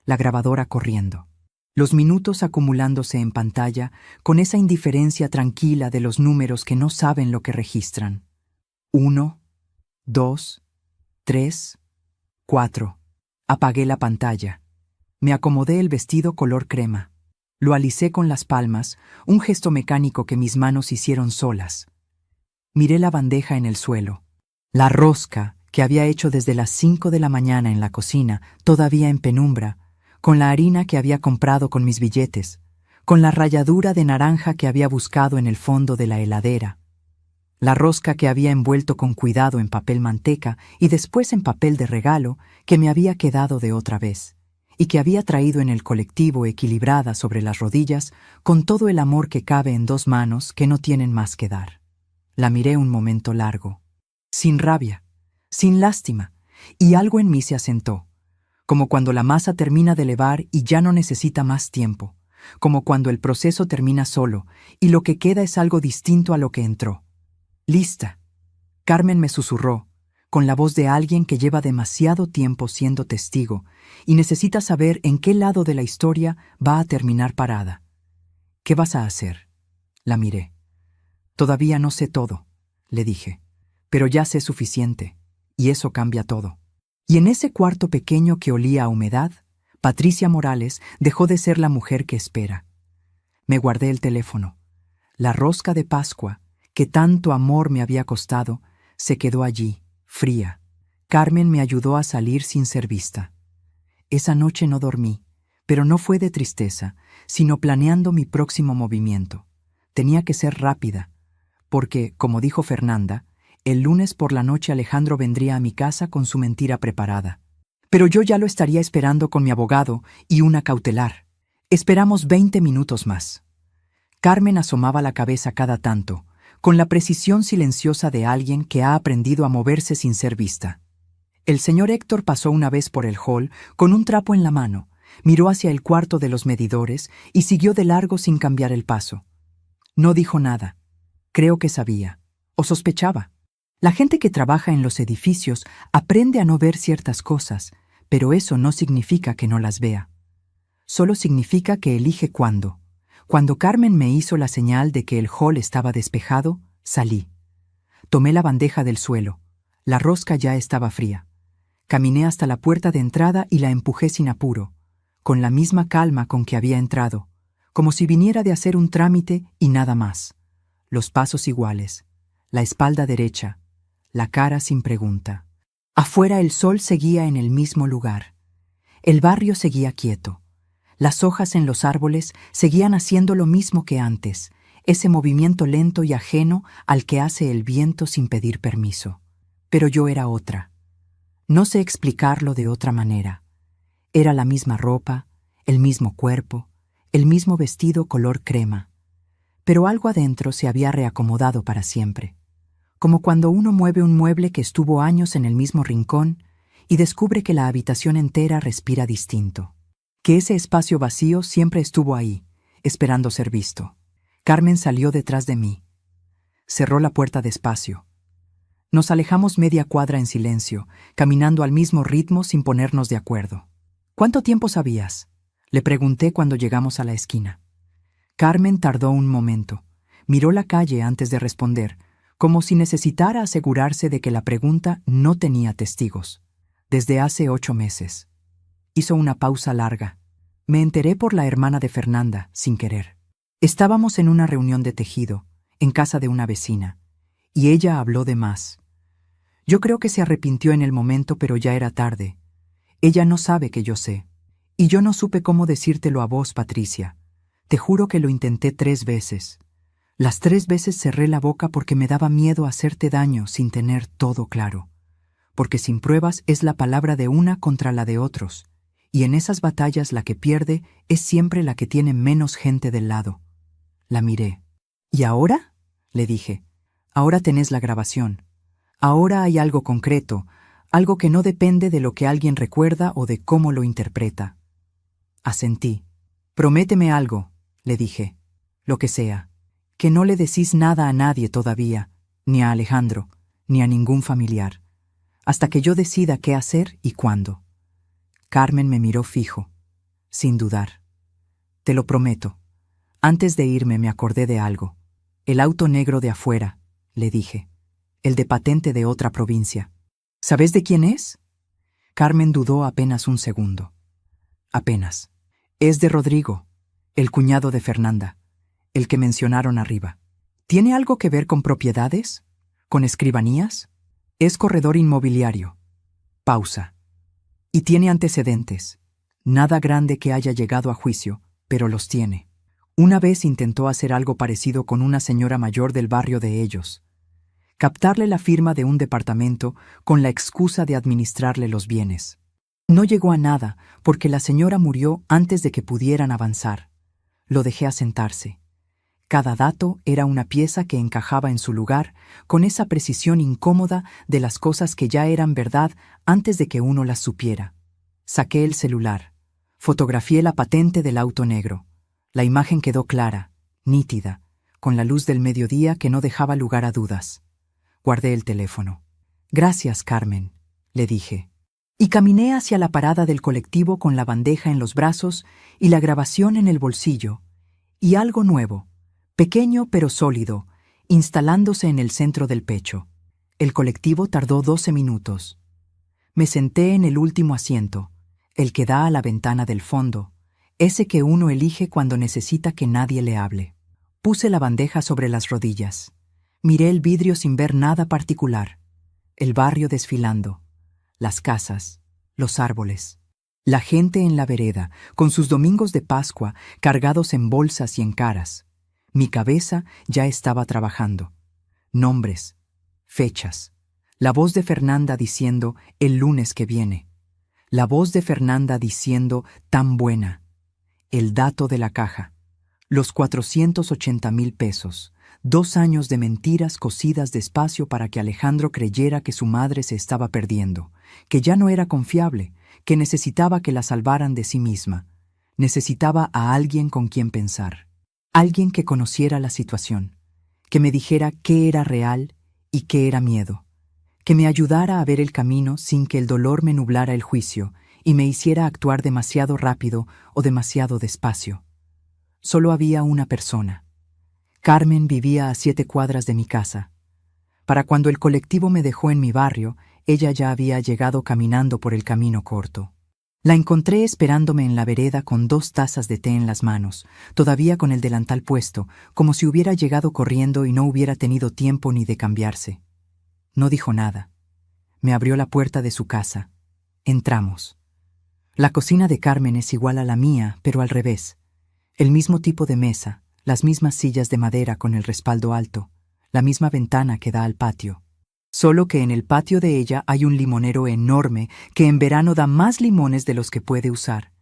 la grabadora corriendo. Los minutos acumulándose en pantalla con esa indiferencia tranquila de los números que no saben lo que registran. 1, 2, 3, 4. Apagué la pantalla. Me acomodé el vestido color crema. Lo alicé con las palmas, un gesto mecánico que mis manos hicieron solas. Miré la bandeja en el suelo. La rosca, que había hecho desde las 5 de la mañana en la cocina, todavía en penumbra, con la harina que había comprado con mis billetes, con la ralladura de naranja que había buscado en el fondo de la heladera, la rosca que había envuelto con cuidado en papel manteca y después en papel de regalo que me había quedado de otra vez, y que había traído en el colectivo equilibrada sobre las rodillas con todo el amor que cabe en dos manos que no tienen más que dar. La miré un momento largo, sin rabia, sin lástima, y algo en mí se asentó, como cuando la masa termina de levar y ya no necesita más tiempo, como cuando el proceso termina solo y lo que queda es algo distinto a lo que entró. «Lista», Carmen me susurró, con la voz de alguien que lleva demasiado tiempo siendo testigo y necesita saber en qué lado de la historia va a terminar parada. «¿Qué vas a hacer?». La miré. «Todavía no sé todo», le dije, «pero ya sé suficiente, y eso cambia todo». Y en ese cuarto pequeño que olía a humedad, Patricia Morales dejó de ser la mujer que espera. Me guardé el teléfono. La rosca de Pascua, que tanto amor me había costado, se quedó allí, fría. Carmen me ayudó a salir sin ser vista. Esa noche no dormí, pero no fue de tristeza, sino planeando mi próximo movimiento. Tenía que ser rápida, porque, como dijo Fernanda, el lunes por la noche Alejandro vendría a mi casa con su mentira preparada. Pero yo ya lo estaría esperando con mi abogado y una cautelar. Esperamos 20 minutos más. Carmen asomaba la cabeza cada tanto, con la precisión silenciosa de alguien que ha aprendido a moverse sin ser vista. El señor Héctor pasó una vez por el hall con un trapo en la mano, miró hacia el cuarto de los medidores y siguió de largo sin cambiar el paso. No dijo nada. Creo que sabía, o sospechaba. La gente que trabaja en los edificios aprende a no ver ciertas cosas, pero eso no significa que no las vea. Solo significa que elige cuándo. Cuando Carmen me hizo la señal de que el hall estaba despejado, salí. Tomé la bandeja del suelo. La rosca ya estaba fría. Caminé hasta la puerta de entrada y la empujé sin apuro, con la misma calma con que había entrado, como si viniera de hacer un trámite y nada más. Los pasos iguales, la espalda derecha, la cara sin pregunta. Afuera el sol seguía en el mismo lugar. El barrio seguía quieto. Las hojas en los árboles seguían haciendo lo mismo que antes, ese movimiento lento y ajeno al que hace el viento sin pedir permiso. Pero yo era otra. No sé explicarlo de otra manera. Era la misma ropa, el mismo cuerpo, el mismo vestido color crema. Pero algo adentro se había reacomodado para siempre. Como cuando uno mueve un mueble que estuvo años en el mismo rincón y descubre que la habitación entera respira distinto. Que ese espacio vacío siempre estuvo ahí, esperando ser visto. Carmen salió detrás de mí. Cerró la puerta despacio. Nos alejamos media cuadra en silencio, caminando al mismo ritmo sin ponernos de acuerdo. ¿Cuánto tiempo sabías?, le pregunté cuando llegamos a la esquina. Carmen tardó un momento. Miró la calle antes de responder, como si necesitara asegurarse de que la pregunta no tenía testigos. Desde hace 8 meses. Hizo una pausa larga. Me enteré por la hermana de Fernanda, sin querer. Estábamos en una reunión de tejido, en casa de una vecina, y ella habló de más. Yo creo que se arrepintió en el momento, pero ya era tarde. Ella no sabe que yo sé. Y yo no supe cómo decírtelo a vos, Patricia. Te juro que lo intenté 3 veces. Las 3 veces cerré la boca porque me daba miedo hacerte daño sin tener todo claro. Porque sin pruebas es la palabra de una contra la de otros, y en esas batallas la que pierde es siempre la que tiene menos gente del lado. La miré. ¿Y ahora?, le dije. Ahora tenés la grabación. Ahora hay algo concreto, algo que no depende de lo que alguien recuerda o de cómo lo interpreta. Asentí. Prométeme algo, le dije. Lo que sea. Que no le decís nada a nadie todavía, ni a Alejandro, ni a ningún familiar, hasta que yo decida qué hacer y cuándo. Carmen me miró fijo, sin dudar. Te lo prometo. Antes de irme me acordé de algo. El auto negro de afuera, le dije. El de patente de otra provincia. ¿Sabes de quién es? Carmen dudó apenas un segundo. Apenas. Es de Rodrigo, el cuñado de Fernanda, el que mencionaron arriba. ¿Tiene algo que ver con propiedades? ¿Con escribanías? Es corredor inmobiliario. Pausa. Y tiene antecedentes. Nada grande que haya llegado a juicio, pero los tiene. Una vez intentó hacer algo parecido con una señora mayor del barrio de ellos. Captarle la firma de un departamento con la excusa de administrarle los bienes. No llegó a nada porque la señora murió antes de que pudieran avanzar. Lo dejé asentarse. Cada dato era una pieza que encajaba en su lugar con esa precisión incómoda de las cosas que ya eran verdad antes de que uno las supiera. Saqué el celular. Fotografié la patente del auto negro. La imagen quedó clara, nítida, con la luz del mediodía que no dejaba lugar a dudas. Guardé el teléfono. Gracias, Carmen, le dije. Y caminé hacia la parada del colectivo con la bandeja en los brazos y la grabación en el bolsillo. Y algo nuevo, pequeño pero sólido, instalándose en el centro del pecho. El colectivo tardó 12 minutos. Me senté en el último asiento, el que da a la ventana del fondo, ese que uno elige cuando necesita que nadie le hable. Puse la bandeja sobre las rodillas. Miré el vidrio sin ver nada particular. El barrio desfilando. Las casas, los árboles. La gente en la vereda, con sus domingos de Pascua cargados en bolsas y en caras. Mi cabeza ya estaba trabajando. Nombres, fechas. La voz de Fernanda diciendo el lunes que viene. La voz de Fernanda diciendo tan buena. El dato de la caja. Los 480,000 pesos. 2 años de mentiras cosidas despacio para que Alejandro creyera que su madre se estaba perdiendo, que ya no era confiable, que necesitaba que la salvaran de sí misma. Necesitaba a alguien con quien pensar. Alguien que conociera la situación, que me dijera qué era real y qué era miedo, que me ayudara a ver el camino sin que el dolor me nublara el juicio y me hiciera actuar demasiado rápido o demasiado despacio. Solo había una persona. Carmen vivía a 7 cuadras de mi casa. Para cuando el colectivo me dejó en mi barrio, ella ya había llegado caminando por el camino corto. La encontré esperándome en la vereda con 2 tazas de té en las manos, todavía con el delantal puesto, como si hubiera llegado corriendo y no hubiera tenido tiempo ni de cambiarse. No dijo nada. Me abrió la puerta de su casa. Entramos. La cocina de Carmen es igual a la mía, pero al revés. El mismo tipo de mesa, las mismas sillas de madera con el respaldo alto, la misma ventana que da al patio. Solo que en el patio de ella hay un limonero enorme que en verano da más limones de los que puede usar,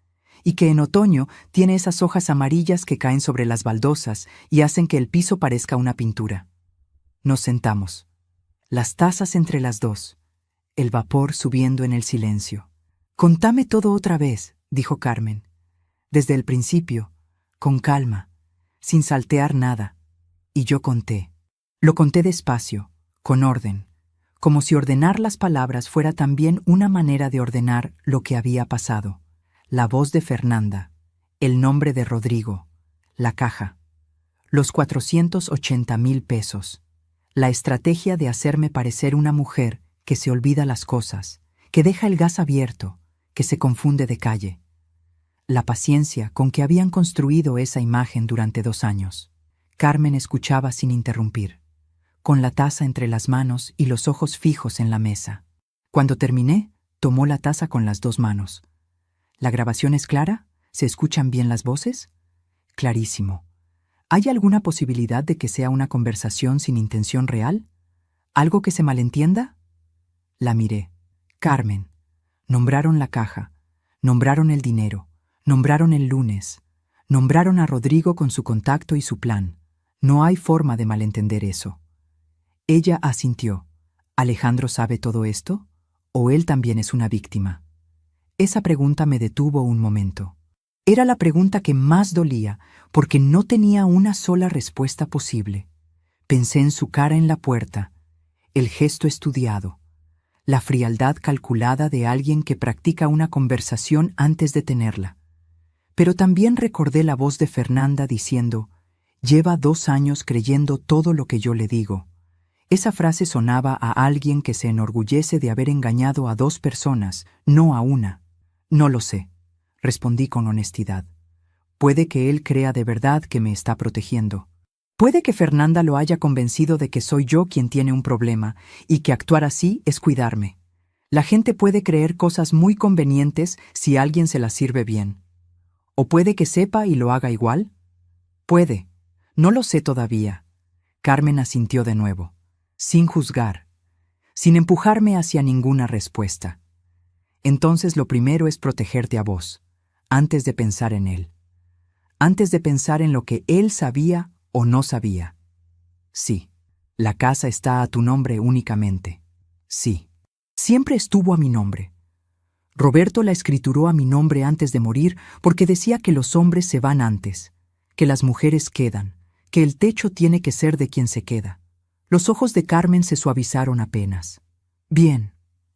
y que en otoño tiene esas hojas amarillas que caen sobre las baldosas y hacen que el piso parezca una pintura. Nos sentamos. Las tazas entre las dos, el vapor subiendo en el silencio. «Contame todo otra vez», dijo Carmen. «Desde el principio, con calma, sin saltear nada». Y yo conté. Lo conté despacio, con orden, como si ordenar las palabras fuera también una manera de ordenar lo que había pasado. La voz de Fernanda, el nombre de Rodrigo, la caja, los 480,000 pesos, la estrategia de hacerme parecer una mujer que se olvida las cosas, que deja el gas abierto, que se confunde de calle. La paciencia con que habían construido esa imagen durante 2 años. Carmen escuchaba sin interrumpir, con la taza entre las manos y los ojos fijos en la mesa. Cuando terminé, tomó la taza con las 2 manos. ¿La grabación es clara? ¿Se escuchan bien las voces? Clarísimo. ¿Hay alguna posibilidad de que sea una conversación sin intención real? ¿Algo que se malentienda? La miré. Carmen. Nombraron la caja, nombraron el dinero, nombraron el lunes, nombraron a Rodrigo con su contacto y su plan. No hay forma de malentender eso. Ella asintió. ¿Alejandro sabe todo esto? ¿O él también es una víctima? Esa pregunta me detuvo un momento. Era la pregunta que más dolía, porque no tenía una sola respuesta posible. Pensé en su cara en la puerta, el gesto estudiado, la frialdad calculada de alguien que practica una conversación antes de tenerla. Pero también recordé la voz de Fernanda diciendo: «Lleva 2 años creyendo todo lo que yo le digo». Esa frase sonaba a alguien que se enorgullece de haber engañado a 2 personas, no a una. «No lo sé», respondí con honestidad. «Puede que él crea de verdad que me está protegiendo. Puede que Fernanda lo haya convencido de que soy yo quien tiene un problema y que actuar así es cuidarme. La gente puede creer cosas muy convenientes si alguien se las sirve bien. ¿O puede que sepa y lo haga igual? Puede. No lo sé todavía». Carmen asintió de nuevo, sin juzgar, sin empujarme hacia ninguna respuesta. «Entonces lo primero es protegerte a vos, antes de pensar en él. Antes de pensar en lo que él sabía o no sabía. Sí, la casa está a tu nombre únicamente. Sí, siempre estuvo a mi nombre. Roberto la escrituró a mi nombre antes de morir porque decía que los hombres se van antes, que las mujeres quedan, que el techo tiene que ser de quien se queda». Los ojos de Carmen se suavizaron apenas. «Bien».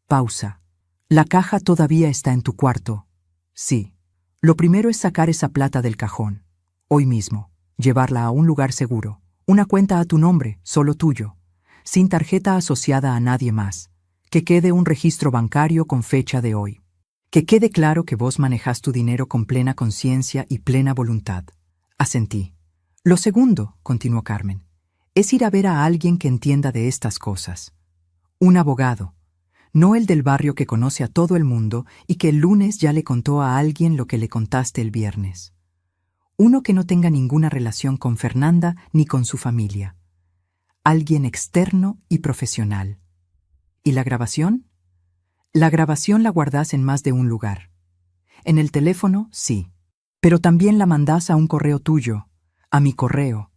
Pausa. «La caja todavía está en tu cuarto». «Sí. Lo primero es sacar esa plata del cajón. Hoy mismo. Llevarla a un lugar seguro. Una cuenta a tu nombre, solo tuyo. Sin tarjeta asociada a nadie más. Que quede un registro bancario con fecha de hoy. Que quede claro que vos manejás tu dinero con plena conciencia y plena voluntad». Asentí. «Lo segundo», continuó Carmen, «es ir a ver a alguien que entienda de estas cosas. Un abogado. No el del barrio que conoce a todo el mundo y que el lunes ya le contó a alguien lo que le contaste el viernes. Uno que no tenga ninguna relación con Fernanda ni con su familia. Alguien externo y profesional. ¿Y la grabación? La grabación la guardás en más de un lugar. En el teléfono, sí. Pero también la mandás a un correo tuyo, a mi correo,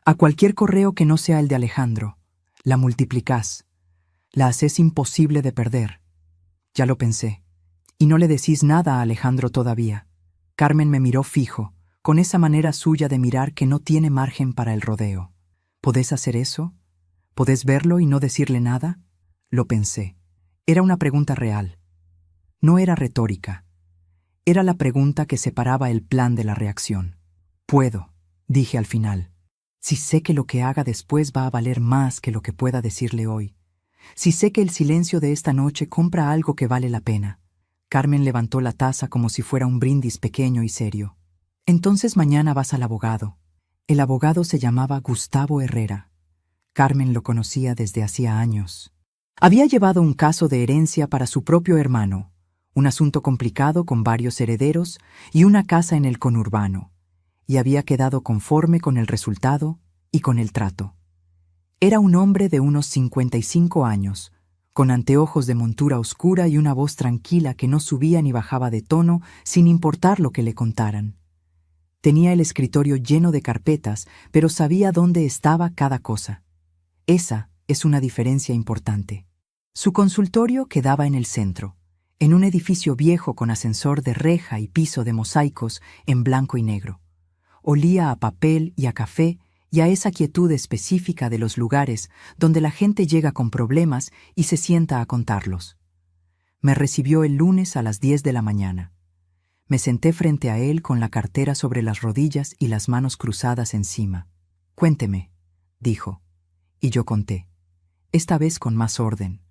a cualquier correo que no sea el de Alejandro. La multiplicás. La haces imposible de perder. Ya lo pensé. Y no le decís nada a Alejandro todavía». Carmen me miró fijo, con esa manera suya de mirar que no tiene margen para el rodeo. «¿Podés hacer eso? ¿Podés verlo y no decirle nada?» Lo pensé. Era una pregunta real. No era retórica. Era la pregunta que separaba el plan de la reacción. «Puedo», dije al final. «Si sé que lo que haga después va a valer más que lo que pueda decirle hoy. Si sé que el silencio de esta noche compra algo que vale la pena». Carmen levantó la taza como si fuera un brindis pequeño y serio. «Entonces mañana vas al abogado». El abogado se llamaba Gustavo Herrera. Carmen lo conocía desde hacía años. Había llevado un caso de herencia para su propio hermano, un asunto complicado con varios herederos y una casa en el conurbano, y había quedado conforme con el resultado y con el trato. Era un hombre de unos 55 años, con anteojos de montura oscura y una voz tranquila que no subía ni bajaba de tono sin importar lo que le contaran. Tenía el escritorio lleno de carpetas, pero sabía dónde estaba cada cosa. Esa es una diferencia importante. Su consultorio quedaba en el centro, en un edificio viejo con ascensor de reja y piso de mosaicos en blanco y negro. Olía a papel y a café y a esa quietud específica de los lugares donde la gente llega con problemas y se sienta a contarlos. Me recibió el lunes a las 10 de la mañana. Me senté frente a él con la cartera sobre las rodillas y las manos cruzadas encima. «Cuénteme», dijo, y yo conté, esta vez con más orden.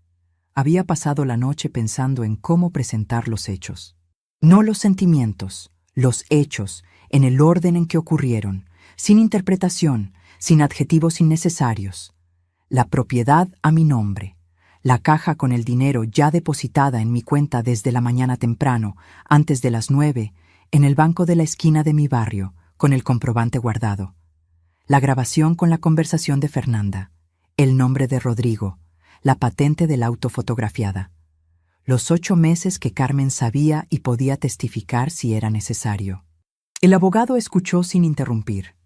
Había pasado la noche pensando en cómo presentar los hechos. No los sentimientos, los hechos, en el orden en que ocurrieron, sin interpretación, sin adjetivos innecesarios. La propiedad a mi nombre, la caja con el dinero ya depositada en mi cuenta desde la mañana temprano, antes de las 9, en el banco de la esquina de mi barrio, con el comprobante guardado. La grabación con la conversación de Fernanda, el nombre de Rodrigo, la patente del auto fotografiada. Los 8 meses que Carmen sabía y podía testificar si era necesario. El abogado escuchó sin interrumpir.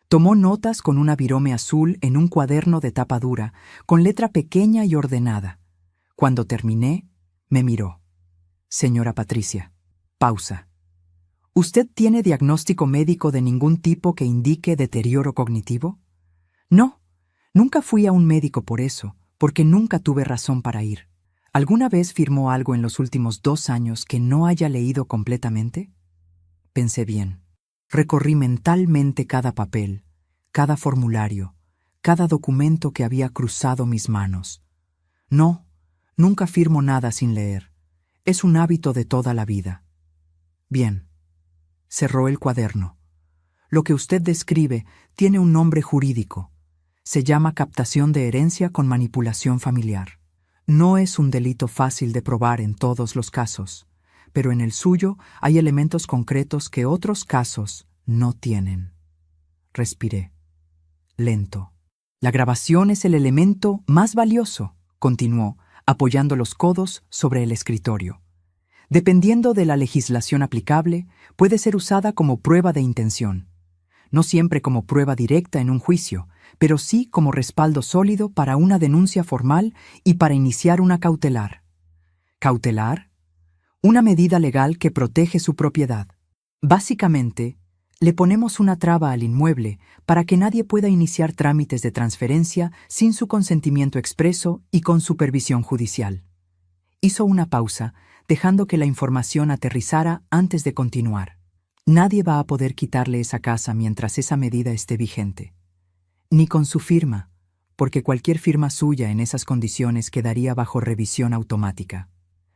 Tomó notas con una virome azul en un cuaderno de tapa dura, con letra pequeña y ordenada. Cuando terminé, me miró. «Señora Patricia, pausa. ¿Usted tiene diagnóstico médico de ningún tipo que indique deterioro cognitivo?» «No, nunca fui a un médico por eso, porque nunca tuve razón para ir. ¿Alguna vez firmó algo en los últimos 2 años que no haya leído completamente?» Pensé bien. Recorrí mentalmente cada papel, cada formulario, cada documento que había cruzado mis manos. No, nunca firmo nada sin leer. Es un hábito de toda la vida. Bien. Cerró el cuaderno. Lo que usted describe tiene un nombre jurídico. Se llama captación de herencia con manipulación familiar. No es un delito fácil de probar en todos los casos, pero en el suyo hay elementos concretos que otros casos no tienen. Respiré. Lento. La grabación es el elemento más valioso, continuó, apoyando los codos sobre el escritorio. Dependiendo de la legislación aplicable, puede ser usada como prueba de intención. No siempre como prueba directa en un juicio, pero sí como respaldo sólido para una denuncia formal y para iniciar una cautelar. ¿Cautelar? Una medida legal que protege su propiedad. Básicamente, le ponemos una traba al inmueble para que nadie pueda iniciar trámites de transferencia sin su consentimiento expreso y con supervisión judicial. Hizo una pausa, dejando que la información aterrizara antes de continuar. Nadie va a poder quitarle esa casa mientras esa medida esté vigente. Ni con su firma, porque cualquier firma suya en esas condiciones quedaría bajo revisión automática.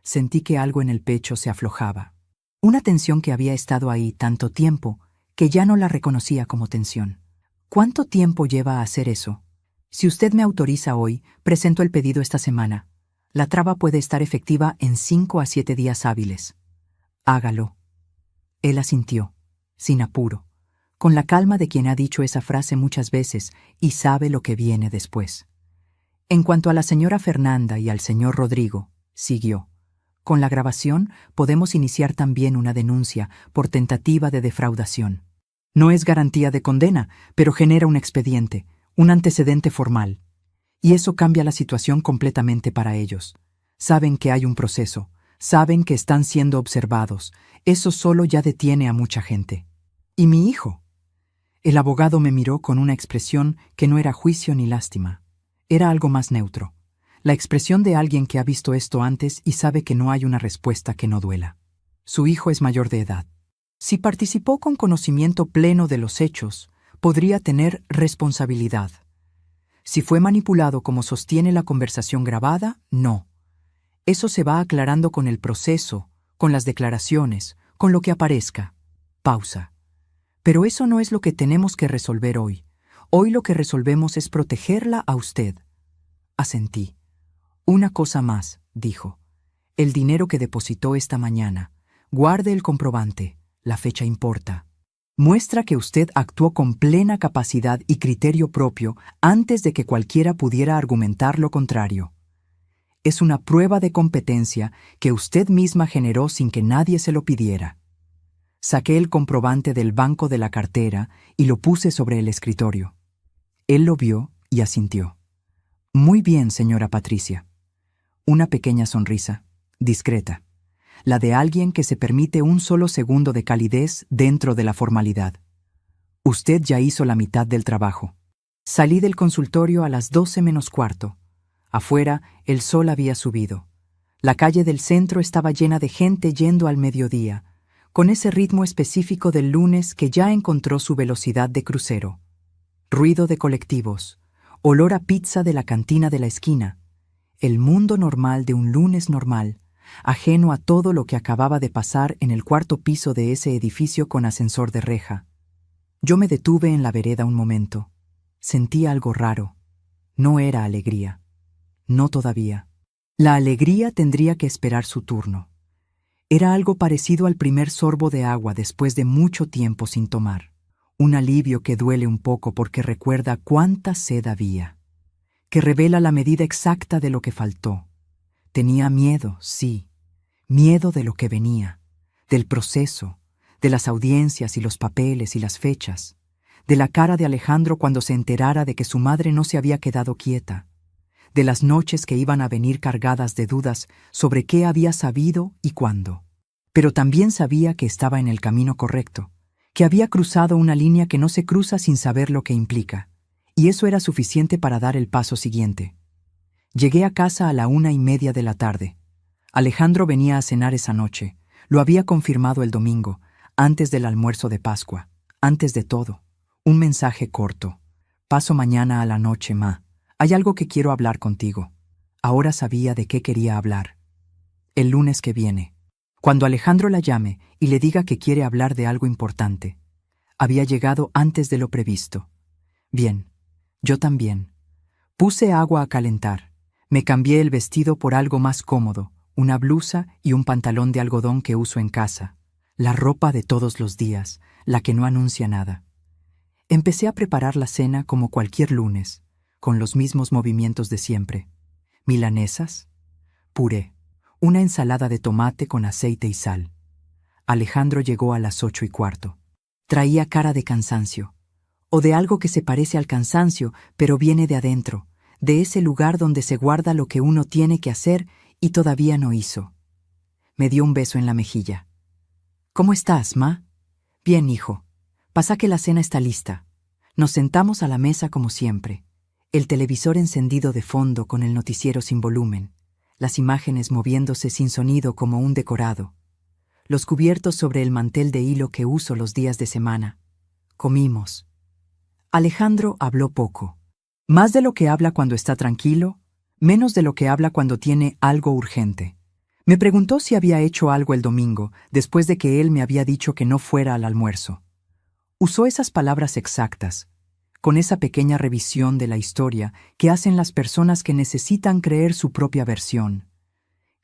Sentí que algo en el pecho se aflojaba. Una tensión que había estado ahí tanto tiempo que ya no la reconocía como tensión. ¿Cuánto tiempo lleva a hacer eso? Si usted me autoriza hoy, presento el pedido esta semana. La traba puede estar efectiva en 5 a 7 días hábiles. Hágalo. Él asintió, sin apuro, con la calma de quien ha dicho esa frase muchas veces y sabe lo que viene después. En cuanto a la señora Fernanda y al señor Rodrigo, siguió. Con la grabación podemos iniciar también una denuncia por tentativa de defraudación. No es garantía de condena, pero genera un expediente, un antecedente formal. Y eso cambia la situación completamente para ellos. Saben que hay un proceso, saben que están siendo observados. Eso solo ya detiene a mucha gente. ¿Y mi hijo? El abogado me miró con una expresión que no era juicio ni lástima. Era algo más neutro. La expresión de alguien que ha visto esto antes y sabe que no hay una respuesta que no duela. Su hijo es mayor de edad. Si participó con conocimiento pleno de los hechos, podría tener responsabilidad. Si fue manipulado como sostiene la conversación grabada, no. Eso se va aclarando con el proceso, con las declaraciones, con lo que aparezca. Pausa. Pero eso no es lo que tenemos que resolver hoy. Hoy lo que resolvemos es protegerla a usted. Asentí. Una cosa más, dijo. El dinero que depositó esta mañana. Guarde el comprobante. La fecha importa. Muestra que usted actuó con plena capacidad y criterio propio antes de que cualquiera pudiera argumentar lo contrario. Es una prueba de competencia que usted misma generó sin que nadie se lo pidiera. Saqué el comprobante del banco de la cartera y lo puse sobre el escritorio. Él lo vio y asintió. Muy bien, señora Patricia. Una pequeña sonrisa, discreta, la de alguien que se permite un solo segundo de calidez dentro de la formalidad. Usted ya hizo la mitad del trabajo. Salí del consultorio a las 12 menos cuarto. Afuera, el sol había subido. La calle del centro estaba llena de gente yendo al mediodía, con ese ritmo específico del lunes que ya encontró su velocidad de crucero. Ruido de colectivos, olor a pizza de la cantina de la esquina, el mundo normal de un lunes normal, ajeno a todo lo que acababa de pasar en el cuarto piso de ese edificio con ascensor de reja. Yo me detuve en la vereda un momento. Sentí algo raro. No era alegría. No todavía. La alegría tendría que esperar su turno. Era algo parecido al primer sorbo de agua después de mucho tiempo sin tomar. Un alivio que duele un poco porque recuerda cuánta sed había, que revela la medida exacta de lo que faltó. Tenía miedo, sí, miedo de lo que venía, del proceso, de las audiencias y los papeles y las fechas, de la cara de Alejandro cuando se enterara de que su madre no se había quedado quieta, de las noches que iban a venir cargadas de dudas sobre qué había sabido y cuándo. Pero también sabía que estaba en el camino correcto, que había cruzado una línea que no se cruza sin saber lo que implica, y eso era suficiente para dar el paso siguiente. Llegué a casa a la 1:30 de la tarde. Alejandro venía a cenar esa noche. Lo había confirmado el domingo, antes del almuerzo de Pascua. Antes de todo, un mensaje corto. Paso mañana a la noche, ma. Hay algo que quiero hablar contigo. Ahora sabía de qué quería hablar. El lunes que viene. Cuando Alejandro la llame y le diga que quiere hablar de algo importante. Había llegado antes de lo previsto. Bien, yo también. Puse agua a calentar. Me cambié el vestido por algo más cómodo, una blusa y un pantalón de algodón que uso en casa. La ropa de todos los días, la que no anuncia nada. Empecé a preparar la cena como cualquier lunes, con los mismos movimientos de siempre. Milanesas, puré, una ensalada de tomate con aceite y sal. Alejandro llegó a las 8:15. Traía cara de cansancio, o de algo que se parece al cansancio, pero viene de adentro, de ese lugar donde se guarda lo que uno tiene que hacer y todavía no hizo. Me dio un beso en la mejilla. ¿Cómo estás, ma? Bien, hijo. Pasa que la cena está lista. Nos sentamos a la mesa como siempre. El televisor encendido de fondo con el noticiero sin volumen. Las imágenes moviéndose sin sonido como un decorado. Los cubiertos sobre el mantel de hilo que uso los días de semana. Comimos. Alejandro habló poco. Más de lo que habla cuando está tranquilo, menos de lo que habla cuando tiene algo urgente. Me preguntó si había hecho algo el domingo, después de que él me había dicho que no fuera al almuerzo. Usó esas palabras exactas, con esa pequeña revisión de la historia que hacen las personas que necesitan creer su propia versión,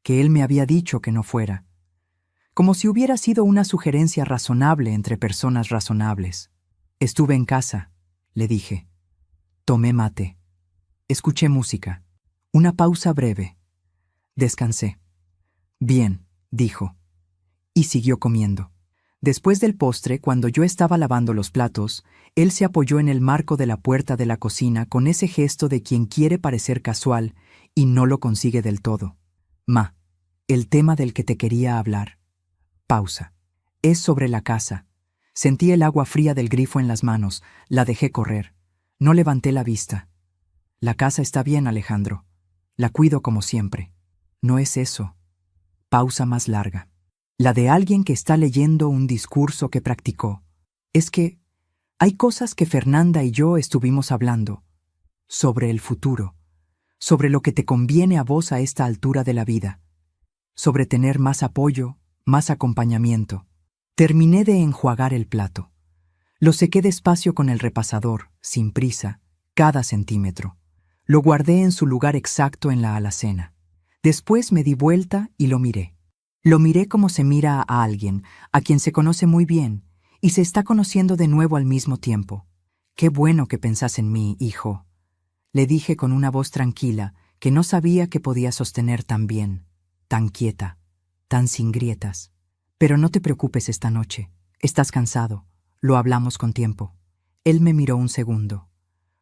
que él me había dicho que no fuera, como si hubiera sido una sugerencia razonable entre personas razonables. Estuve en casa, le dije. Tomé mate. Escuché música. Una pausa breve. Descansé. Bien, dijo. Y siguió comiendo. Después del postre, cuando yo estaba lavando los platos, él se apoyó en el marco de la puerta de la cocina con ese gesto de quien quiere parecer casual y no lo consigue del todo. Ma, el tema del que te quería hablar. Pausa. Es sobre la casa. Sentí el agua fría del grifo en las manos. La dejé correr. No levanté la vista. La casa está bien, Alejandro. La cuido como siempre. No es eso. Pausa más larga. La de alguien que está leyendo un discurso que practicó. Es que hay cosas que Fernanda y yo estuvimos hablando. Sobre el futuro. Sobre lo que te conviene a vos a esta altura de la vida. Sobre tener más apoyo, más acompañamiento. Terminé de enjuagar el plato. Lo sequé despacio con el repasador, sin prisa, cada centímetro. Lo guardé en su lugar exacto en la alacena. Después me di vuelta y lo miré. Lo miré como se mira a alguien, a quien se conoce muy bien, y se está conociendo de nuevo al mismo tiempo. Qué bueno que pensás en mí, hijo. Le dije con una voz tranquila que no sabía que podía sostener tan bien, tan quieta, tan sin grietas. Pero no te preocupes esta noche. Estás cansado. Lo hablamos con tiempo. Él me miró un segundo,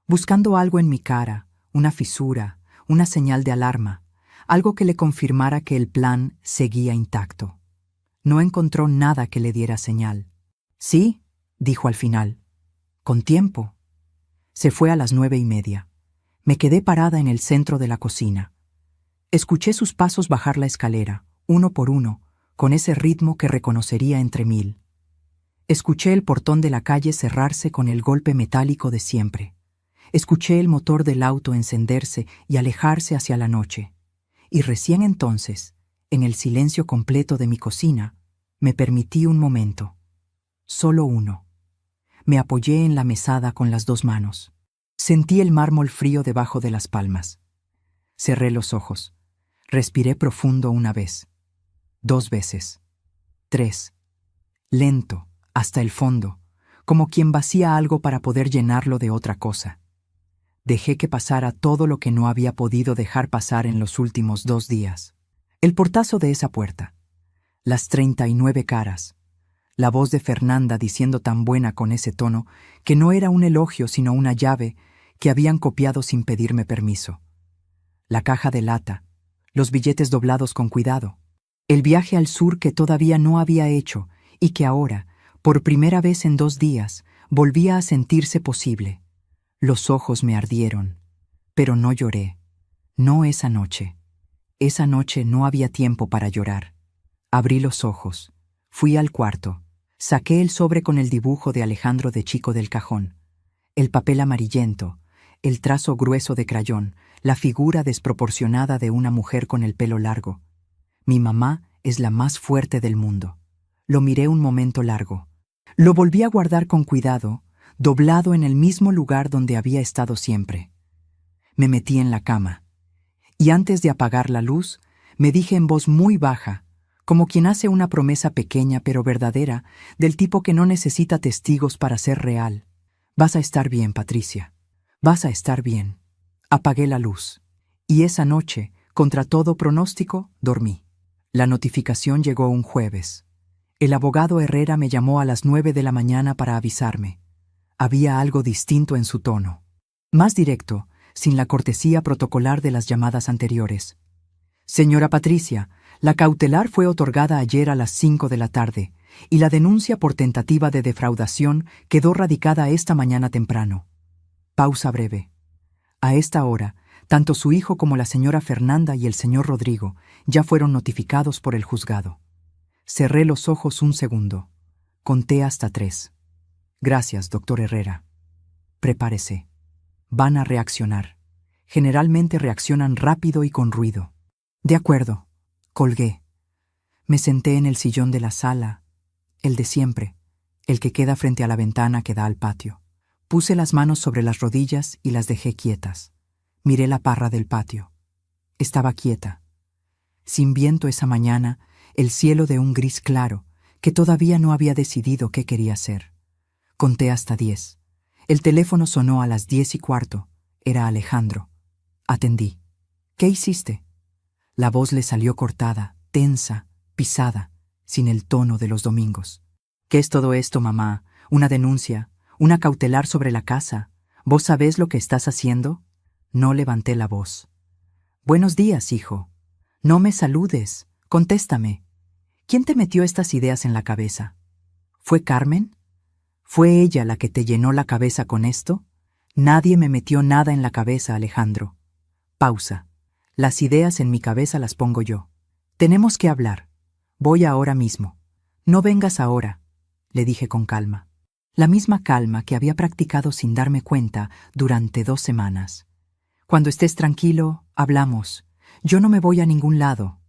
buscando algo en mi cara, una fisura, una señal de alarma, algo que le confirmara que el plan seguía intacto. No encontró nada que le diera señal. Sí, dijo al final. Con tiempo. Se fue a las 9:30. Me quedé parada en el centro de la cocina. Escuché sus pasos bajar la escalera, uno por uno, con ese ritmo que reconocería entre 1000. Escuché el portón de la calle cerrarse con el golpe metálico de siempre. Escuché el motor del auto encenderse y alejarse hacia la noche. Y recién entonces, en el silencio completo de mi cocina, me permití un momento. Solo uno. Me apoyé en la mesada con las 2 manos. Sentí el mármol frío debajo de las palmas. Cerré los ojos. Respiré profundo una vez. 2 veces. 3. Lento, hasta el fondo, como quien vacía algo para poder llenarlo de otra cosa. Dejé que pasara todo lo que no había podido dejar pasar en los últimos 2 días. El portazo de esa puerta. Las 39 caras. La voz de Fernanda diciendo tan buena con ese tono que no era un elogio sino una llave que habían copiado sin pedirme permiso. La caja de lata, los billetes doblados con cuidado, el viaje al sur que todavía no había hecho y que ahora, por primera vez en 2 días, volvía a sentirse posible. Los ojos me ardieron, pero no lloré. No esa noche. Esa noche no había tiempo para llorar. Abrí los ojos, fui al cuarto. Saqué el sobre con el dibujo de Alejandro de chico del cajón, el papel amarillento, el trazo grueso de crayón, la figura desproporcionada de una mujer con el pelo largo. Mi mamá es la más fuerte del mundo. Lo miré un momento largo. Lo volví a guardar con cuidado, doblado en el mismo lugar donde había estado siempre. Me metí en la cama, y antes de apagar la luz, me dije en voz muy baja, como quien hace una promesa pequeña pero verdadera, del tipo que no necesita testigos para ser real. Vas a estar bien, Patricia. Vas a estar bien. Apagué la luz. Y esa noche, contra todo pronóstico, dormí. La notificación llegó un jueves. El abogado Herrera me llamó a las 9 de la mañana para avisarme. Había algo distinto en su tono. Más directo, sin la cortesía protocolar de las llamadas anteriores. Señora Patricia, la cautelar fue otorgada ayer a las 5 de la tarde y la denuncia por tentativa de defraudación quedó radicada esta mañana temprano. Pausa breve. A esta hora, tanto su hijo como la señora Fernanda y el señor Rodrigo ya fueron notificados por el juzgado. Cerré los ojos un segundo. Conté hasta 3. Gracias, doctor Herrera. Prepárese. Van a reaccionar. Generalmente reaccionan rápido y con ruido. De acuerdo. Colgué. Me senté en el sillón de la sala, el de siempre, el que queda frente a la ventana que da al patio. Puse las manos sobre las rodillas y las dejé quietas. Miré la parra del patio. Estaba quieta. Sin viento esa mañana, el cielo de un gris claro, que todavía no había decidido qué quería hacer. Conté hasta 10. El teléfono sonó a las 10:15. Era Alejandro. Atendí. ¿Qué hiciste? La voz le salió cortada, tensa, pisada, sin el tono de los domingos. ¿Qué es todo esto, mamá? ¿Una denuncia? ¿Una cautelar sobre la casa? ¿Vos sabés lo que estás haciendo? No levanté la voz. Buenos días, hijo. No me saludes. Contéstame. ¿Quién te metió estas ideas en la cabeza? ¿Fue Carmen? ¿Fue ella la que te llenó la cabeza con esto? Nadie me metió nada en la cabeza, Alejandro. Pausa. Las ideas en mi cabeza las pongo yo. Tenemos que hablar. Voy ahora mismo. No vengas ahora, le dije con calma. La misma calma que había practicado sin darme cuenta durante 2 semanas. Cuando estés tranquilo, hablamos. Yo no me voy a ningún lado.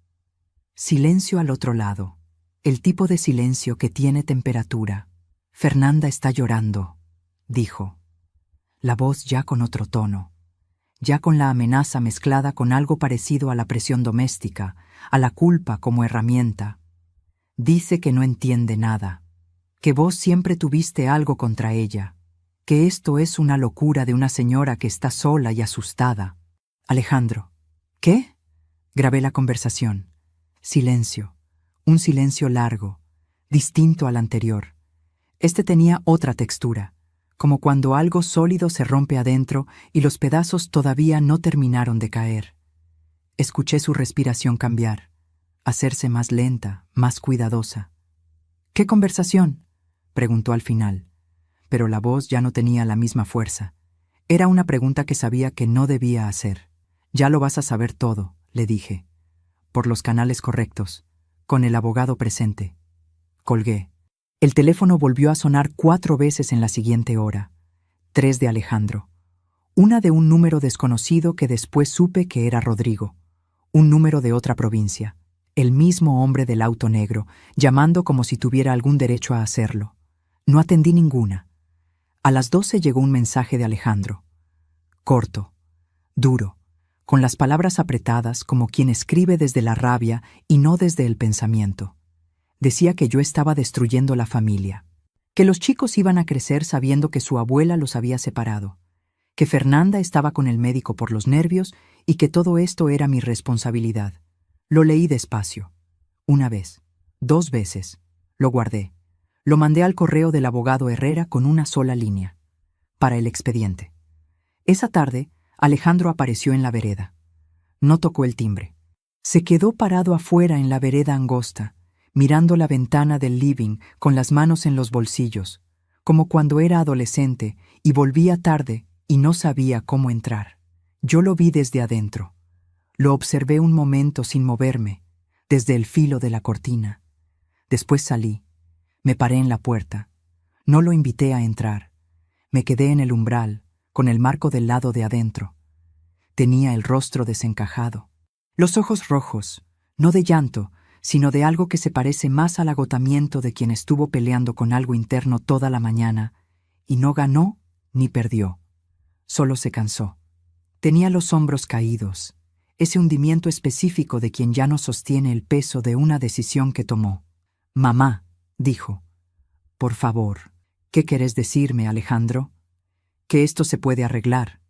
Silencio al otro lado. El tipo de silencio que tiene temperatura. Fernanda está llorando, dijo. La voz ya con otro tono. Ya con la amenaza mezclada con algo parecido a la presión doméstica, a la culpa como herramienta. Dice que no entiende nada, que vos siempre tuviste algo contra ella, que esto es una locura de una señora que está sola y asustada. Alejandro. ¿Qué? Grabé la conversación. Silencio. Un silencio largo, distinto al anterior. Este tenía otra textura, como cuando algo sólido se rompe adentro y los pedazos todavía no terminaron de caer. Escuché su respiración cambiar, hacerse más lenta, más cuidadosa. ¿Qué conversación?, preguntó al final. pero la voz ya no tenía la misma fuerza. Era una pregunta que sabía que no debía hacer. «Ya lo vas a saber todo», le dije. «Por los canales correctos, con el abogado presente». Colgué. El teléfono volvió a sonar 4 veces en la siguiente hora. 3 de Alejandro. Una de un número desconocido que después supe que era Rodrigo. Un número de otra provincia. El mismo hombre del auto negro, llamando como si tuviera algún derecho a hacerlo. No atendí ninguna. A las 12 llegó un mensaje de Alejandro. Corto, duro, con las palabras apretadas como quien escribe desde la rabia y no desde el pensamiento. Decía que yo estaba destruyendo la familia, que los chicos iban a crecer sabiendo que su abuela los había separado, que Fernanda estaba con el médico por los nervios y que todo esto era mi responsabilidad. Lo leí despacio. 1 vez, 2 veces. Lo guardé. Lo mandé al correo del abogado Herrera con una sola línea. Para el expediente. Esa tarde, Alejandro apareció en la vereda. No tocó el timbre. Se quedó parado afuera en la vereda angosta, mirando la ventana del living con las manos en los bolsillos, como cuando era adolescente y volvía tarde y no sabía cómo entrar. Yo lo vi desde adentro. Lo observé un momento sin moverme, desde el filo de la cortina. Después salí. Me paré en la puerta. No lo invité a entrar. Me quedé en el umbral, con el marco del lado de adentro. Tenía el rostro desencajado. Los ojos rojos, no de llanto, sino de algo que se parece más al agotamiento de quien estuvo peleando con algo interno toda la mañana, y no ganó ni perdió. Solo se cansó. Tenía los hombros caídos, ese hundimiento específico de quien ya no sostiene el peso de una decisión que tomó. «Mamá», dijo. «Por favor, ¿qué querés decirme, Alejandro? Que esto se puede arreglar».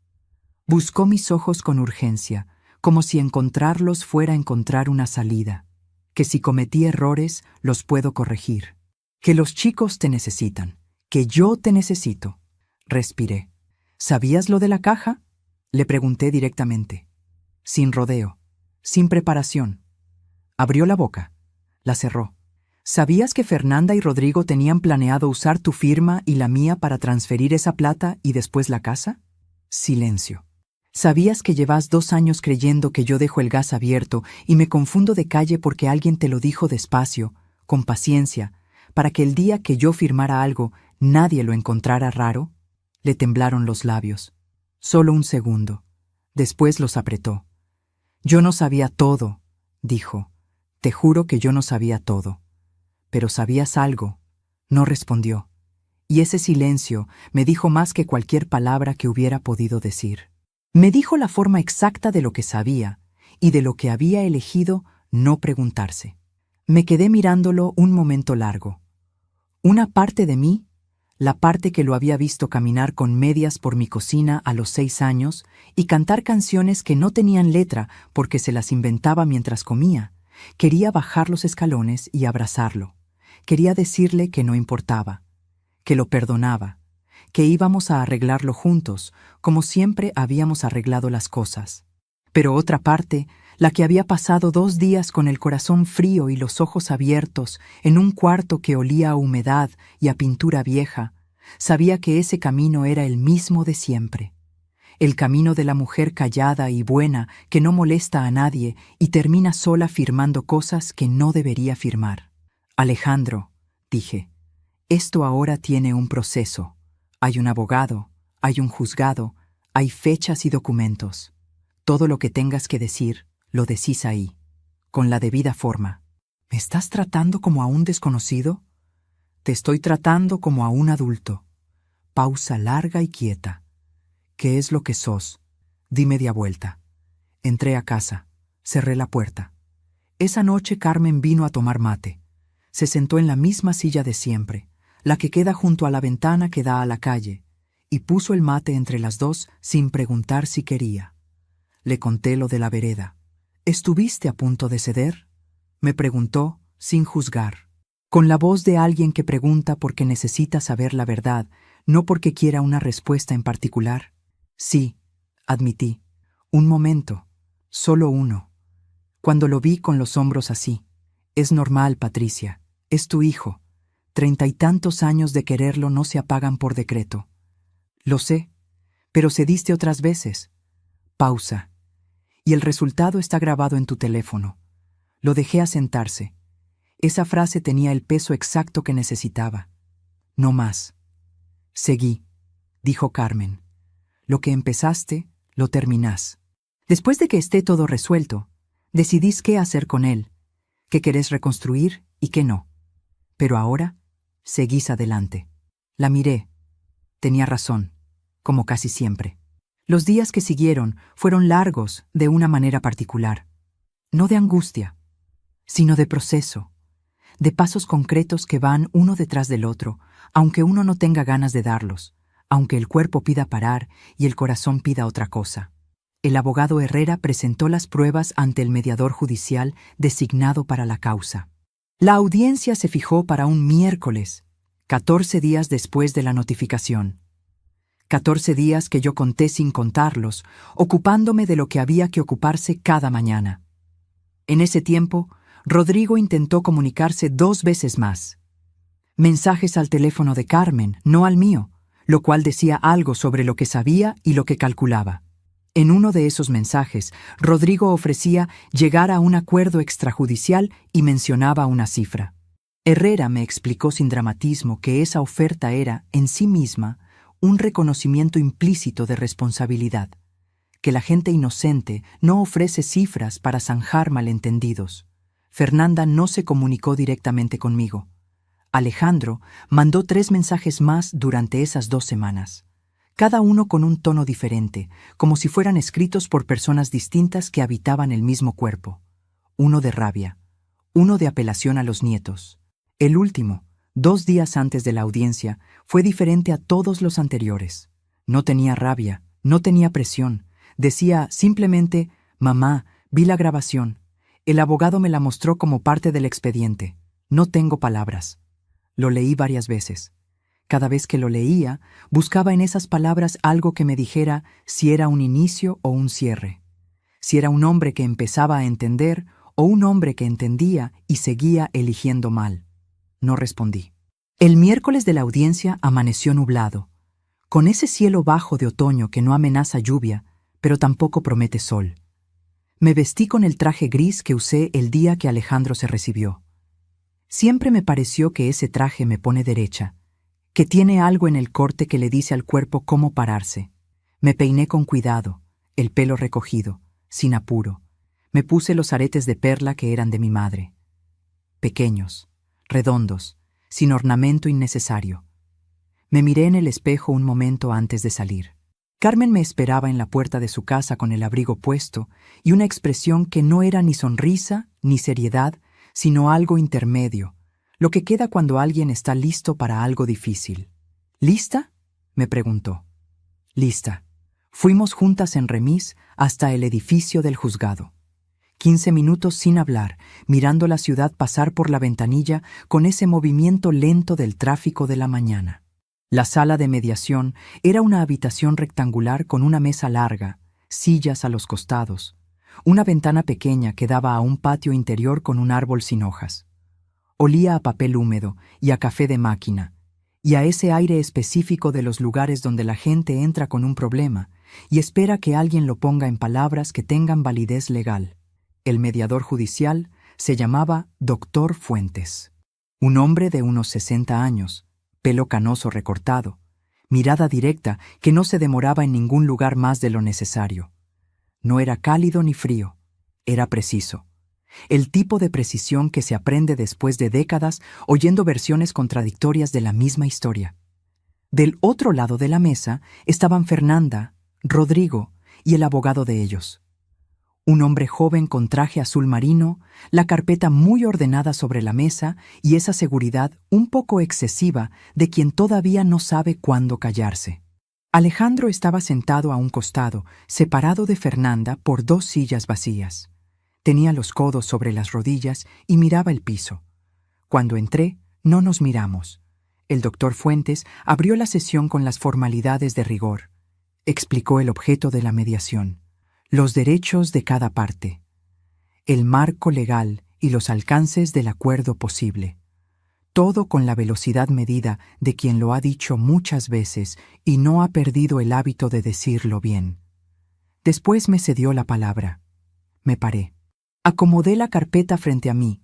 Buscó mis ojos con urgencia, como si encontrarlos fuera encontrar una salida. Que si cometí errores, los puedo corregir. Que los chicos te necesitan. Que yo te necesito. Respiré. «¿Sabías lo de la caja?», le pregunté directamente. Sin rodeo. Sin preparación. Abrió la boca. La cerró. «¿Sabías que Fernanda y Rodrigo tenían planeado usar tu firma y la mía para transferir esa plata y después la casa?» Silencio. «¿Sabías que llevas 2 años creyendo que yo dejo el gas abierto y me confundo de calle porque alguien te lo dijo despacio, con paciencia, para que el día que yo firmara algo nadie lo encontrara raro?» Le temblaron los labios. Solo un segundo. Después los apretó. «Yo no sabía todo», dijo. «Te juro que yo no sabía todo. Pero sabías algo». No respondió. Y ese silencio me dijo más que cualquier palabra que hubiera podido decir. Me dijo la forma exacta de lo que sabía y de lo que había elegido no preguntarse. Me quedé mirándolo un momento largo. Una parte de mí, la parte que lo había visto caminar con medias por mi cocina a los 6 años y cantar canciones que no tenían letra porque se las inventaba mientras comía, quería bajar los escalones y abrazarlo. Quería decirle que no importaba, que lo perdonaba, que íbamos a arreglarlo juntos, como siempre habíamos arreglado las cosas. Pero otra parte, la que había pasado 2 días con el corazón frío y los ojos abiertos en un cuarto que olía a humedad y a pintura vieja, sabía que ese camino era el mismo de siempre. El camino de la mujer callada y buena que no molesta a nadie y termina sola firmando cosas que no debería firmar. «Alejandro», dije, «esto ahora tiene un proceso. Hay un abogado, hay un juzgado, hay fechas y documentos. Todo lo que tengas que decir, lo decís ahí, con la debida forma». «¿Me estás tratando como a un desconocido?» «Te estoy tratando como a un adulto». Pausa larga y quieta. «¿Qué es lo que sos? Di media vuelta». Entré a casa, cerré la puerta. Esa noche Carmen vino a tomar mate. Se sentó en la misma silla de siempre, la que queda junto a la ventana que da a la calle, y puso el mate entre las dos sin preguntar si quería. Le conté lo de la vereda. «¿Estuviste a punto de ceder?», me preguntó sin juzgar, con la voz de alguien que pregunta porque necesita saber la verdad, no porque quiera una respuesta en particular. «Sí», admití. «Un momento, solo uno. Cuando lo vi con los hombros así. Es normal, Patricia. Es tu hijo. 30 y tantos años de quererlo no se apagan por decreto. Lo sé, pero cediste otras veces. Pausa. Y el resultado está grabado en tu teléfono. Lo dejé asentarse. Esa frase tenía el peso exacto que necesitaba. No más. Seguí, dijo Carmen. Lo que empezaste, lo terminás. Después de que esté todo resuelto, decidís qué hacer con él, qué querés reconstruir y qué no. Pero ahora, seguís adelante. La miré. Tenía razón, como casi siempre. Los días que siguieron fueron largos de una manera particular. No de angustia, sino de proceso, de pasos concretos que van uno detrás del otro, aunque uno no tenga ganas de darlos, aunque el cuerpo pida parar y el corazón pida otra cosa. El abogado Herrera presentó las pruebas ante el mediador judicial designado para la causa. La audiencia se fijó para un miércoles, 14 días después de la notificación. 14 días que yo conté sin contarlos, ocupándome de lo que había que ocuparse cada mañana. En ese tiempo, Rodrigo intentó comunicarse 2 veces más. Mensajes al teléfono de Carmen, no al mío, lo cual decía algo sobre lo que sabía y lo que calculaba. En uno de esos mensajes, Rodrigo ofrecía llegar a un acuerdo extrajudicial y mencionaba una cifra. Herrera me explicó sin dramatismo que esa oferta era, en sí misma, un reconocimiento implícito de responsabilidad, que la gente inocente no ofrece cifras para zanjar malentendidos. Fernanda no se comunicó directamente conmigo. Alejandro mandó 3 mensajes más durante esas 2 semanas, cada uno con un tono diferente, como si fueran escritos por personas distintas que habitaban el mismo cuerpo. Uno de rabia, uno de apelación a los nietos. El último, 2 días antes de la audiencia, fue diferente a todos los anteriores. No tenía rabia, no tenía presión. Decía simplemente: «Mamá, vi la grabación. El abogado me la mostró como parte del expediente. No tengo palabras». Lo leí varias veces. Cada vez que lo leía, buscaba en esas palabras algo que me dijera si era un inicio o un cierre. Si era un hombre que empezaba a entender o un hombre que entendía y seguía eligiendo mal. No respondí. El miércoles de la audiencia amaneció nublado, con ese cielo bajo de otoño que no amenaza lluvia, pero tampoco promete sol. Me vestí con el traje gris que usé el día que Alejandro se recibió. Siempre me pareció que ese traje me pone derecha, que tiene algo en el corte que le dice al cuerpo cómo pararse. Me peiné con cuidado, el pelo recogido, sin apuro. Me puse los aretes de perla que eran de mi madre. Pequeños, redondos, sin ornamento innecesario. Me miré en el espejo un momento antes de salir. Carmen me esperaba en la puerta de su casa con el abrigo puesto y una expresión que no era ni sonrisa ni seriedad, sino algo intermedio, lo que queda cuando alguien está listo para algo difícil. ¿Lista?, me preguntó. Lista. Fuimos juntas en remis hasta el edificio del juzgado. 15 minutos sin hablar, mirando la ciudad pasar por la ventanilla con ese movimiento lento del tráfico de la mañana. La sala de mediación era una habitación rectangular con una mesa larga, sillas a los costados, una ventana pequeña que daba a un patio interior con un árbol sin hojas. Olía a papel húmedo y a café de máquina, y a ese aire específico de los lugares donde la gente entra con un problema y espera que alguien lo ponga en palabras que tengan validez legal. El mediador judicial se llamaba Dr. Fuentes. Un hombre de unos 60 años, pelo canoso recortado, mirada directa que no se demoraba en ningún lugar más de lo necesario. No era cálido ni frío, era preciso. El tipo de precisión que se aprende después de décadas oyendo versiones contradictorias de la misma historia. Del otro lado de la mesa estaban Fernanda, Rodrigo y el abogado de ellos. Un hombre joven con traje azul marino, la carpeta muy ordenada sobre la mesa y esa seguridad un poco excesiva de quien todavía no sabe cuándo callarse. Alejandro estaba sentado a un costado, separado de Fernanda por 2 sillas vacías. Tenía los codos sobre las rodillas y miraba el piso. Cuando entré, no nos miramos. El doctor Fuentes abrió la sesión con las formalidades de rigor. Explicó el objeto de la mediación, los derechos de cada parte, el marco legal y los alcances del acuerdo posible. todo con la velocidad medida de quien lo ha dicho muchas veces y no ha perdido el hábito de decirlo bien. Después me cedió la palabra. Me paré. Acomodé la carpeta frente a mí,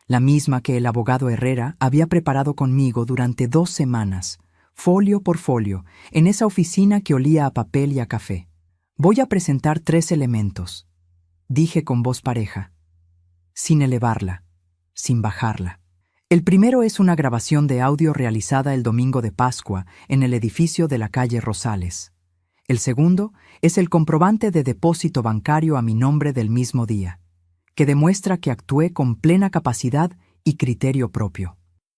la misma que el abogado Herrera había preparado conmigo durante 2 semanas, folio por folio, en esa oficina que olía a papel y a café. Voy a presentar 3 elementos, dije con voz pareja, sin elevarla, sin bajarla. El primero es una grabación de audio realizada el domingo de Pascua en el edificio de la calle Rosales. El segundo es el comprobante de depósito bancario a mi nombre del mismo día, que demuestra que actué con plena capacidad y criterio propio.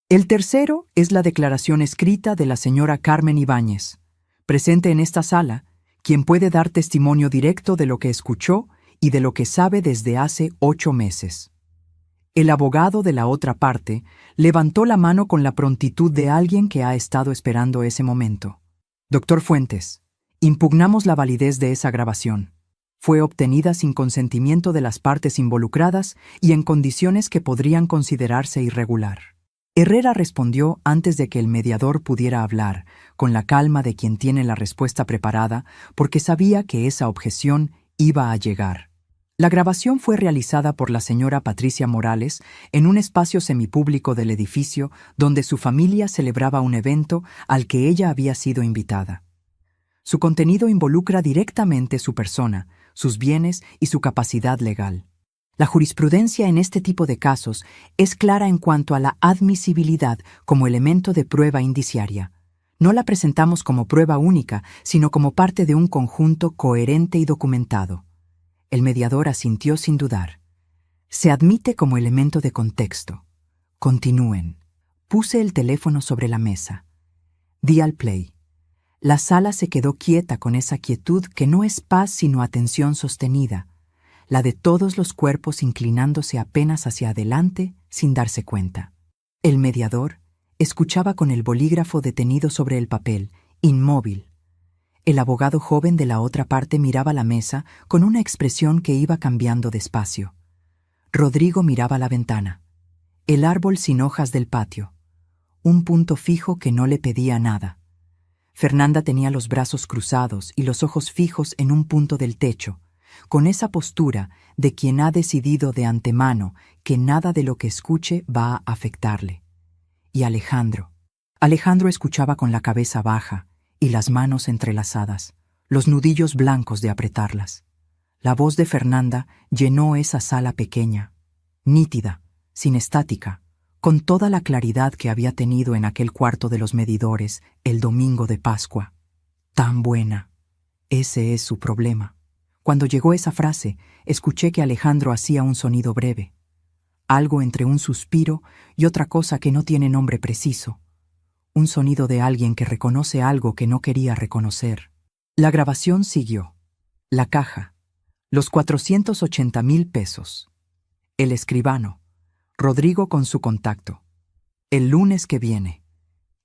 El tercero es la declaración escrita de la señora Carmen Ibáñez, presente en esta sala, quien puede dar testimonio directo de lo que escuchó y de lo que sabe desde hace 8 meses. El abogado de la otra parte levantó la mano con la prontitud de alguien que ha estado esperando ese momento. Doctor Fuentes, impugnamos la validez de esa grabación. Fue obtenida sin consentimiento de las partes involucradas y en condiciones que podrían considerarse irregular. Herrera respondió antes de que el mediador pudiera hablar, con la calma de quien tiene la respuesta preparada, porque sabía que esa objeción iba a llegar. La grabación fue realizada por la señora Patricia Morales en un espacio semipúblico del edificio donde su familia celebraba un evento al que ella había sido invitada. Su contenido involucra directamente su persona, sus bienes y su capacidad legal. La jurisprudencia en este tipo de casos es clara en cuanto a la admisibilidad como elemento de prueba indiciaria. No la presentamos como prueba única, sino como parte de un conjunto coherente y documentado. El mediador asintió sin dudar. Se admite como elemento de contexto. Continúen. Puse el teléfono sobre la mesa. Di al play. La sala se quedó quieta con esa quietud que no es paz sino atención sostenida, la de todos los cuerpos inclinándose apenas hacia adelante sin darse cuenta. El mediador escuchaba con el bolígrafo detenido sobre el papel, inmóvil. El abogado joven de la otra parte miraba la mesa con una expresión que iba cambiando despacio. Rodrigo miraba la ventana, el árbol sin hojas del patio, un punto fijo que no le pedía nada. Fernanda tenía los brazos cruzados y los ojos fijos en un punto del techo, con esa postura de quien ha decidido de antemano que nada de lo que escuche va a afectarle. Y Alejandro escuchaba con la cabeza baja y las manos entrelazadas, los nudillos blancos de apretarlas. La voz de Fernanda llenó esa sala pequeña, nítida, sin estática, con toda la claridad que había tenido en aquel cuarto de los medidores el domingo de Pascua. Tan buena. Ese es su problema. Cuando llegó esa frase, escuché que Alejandro hacía un sonido breve, algo entre un suspiro y otra cosa que no tiene nombre preciso. Un sonido de alguien que reconoce algo que no quería reconocer. La grabación siguió. La caja. Los 480,000 pesos. El escribano. Rodrigo con su contacto. El lunes que viene.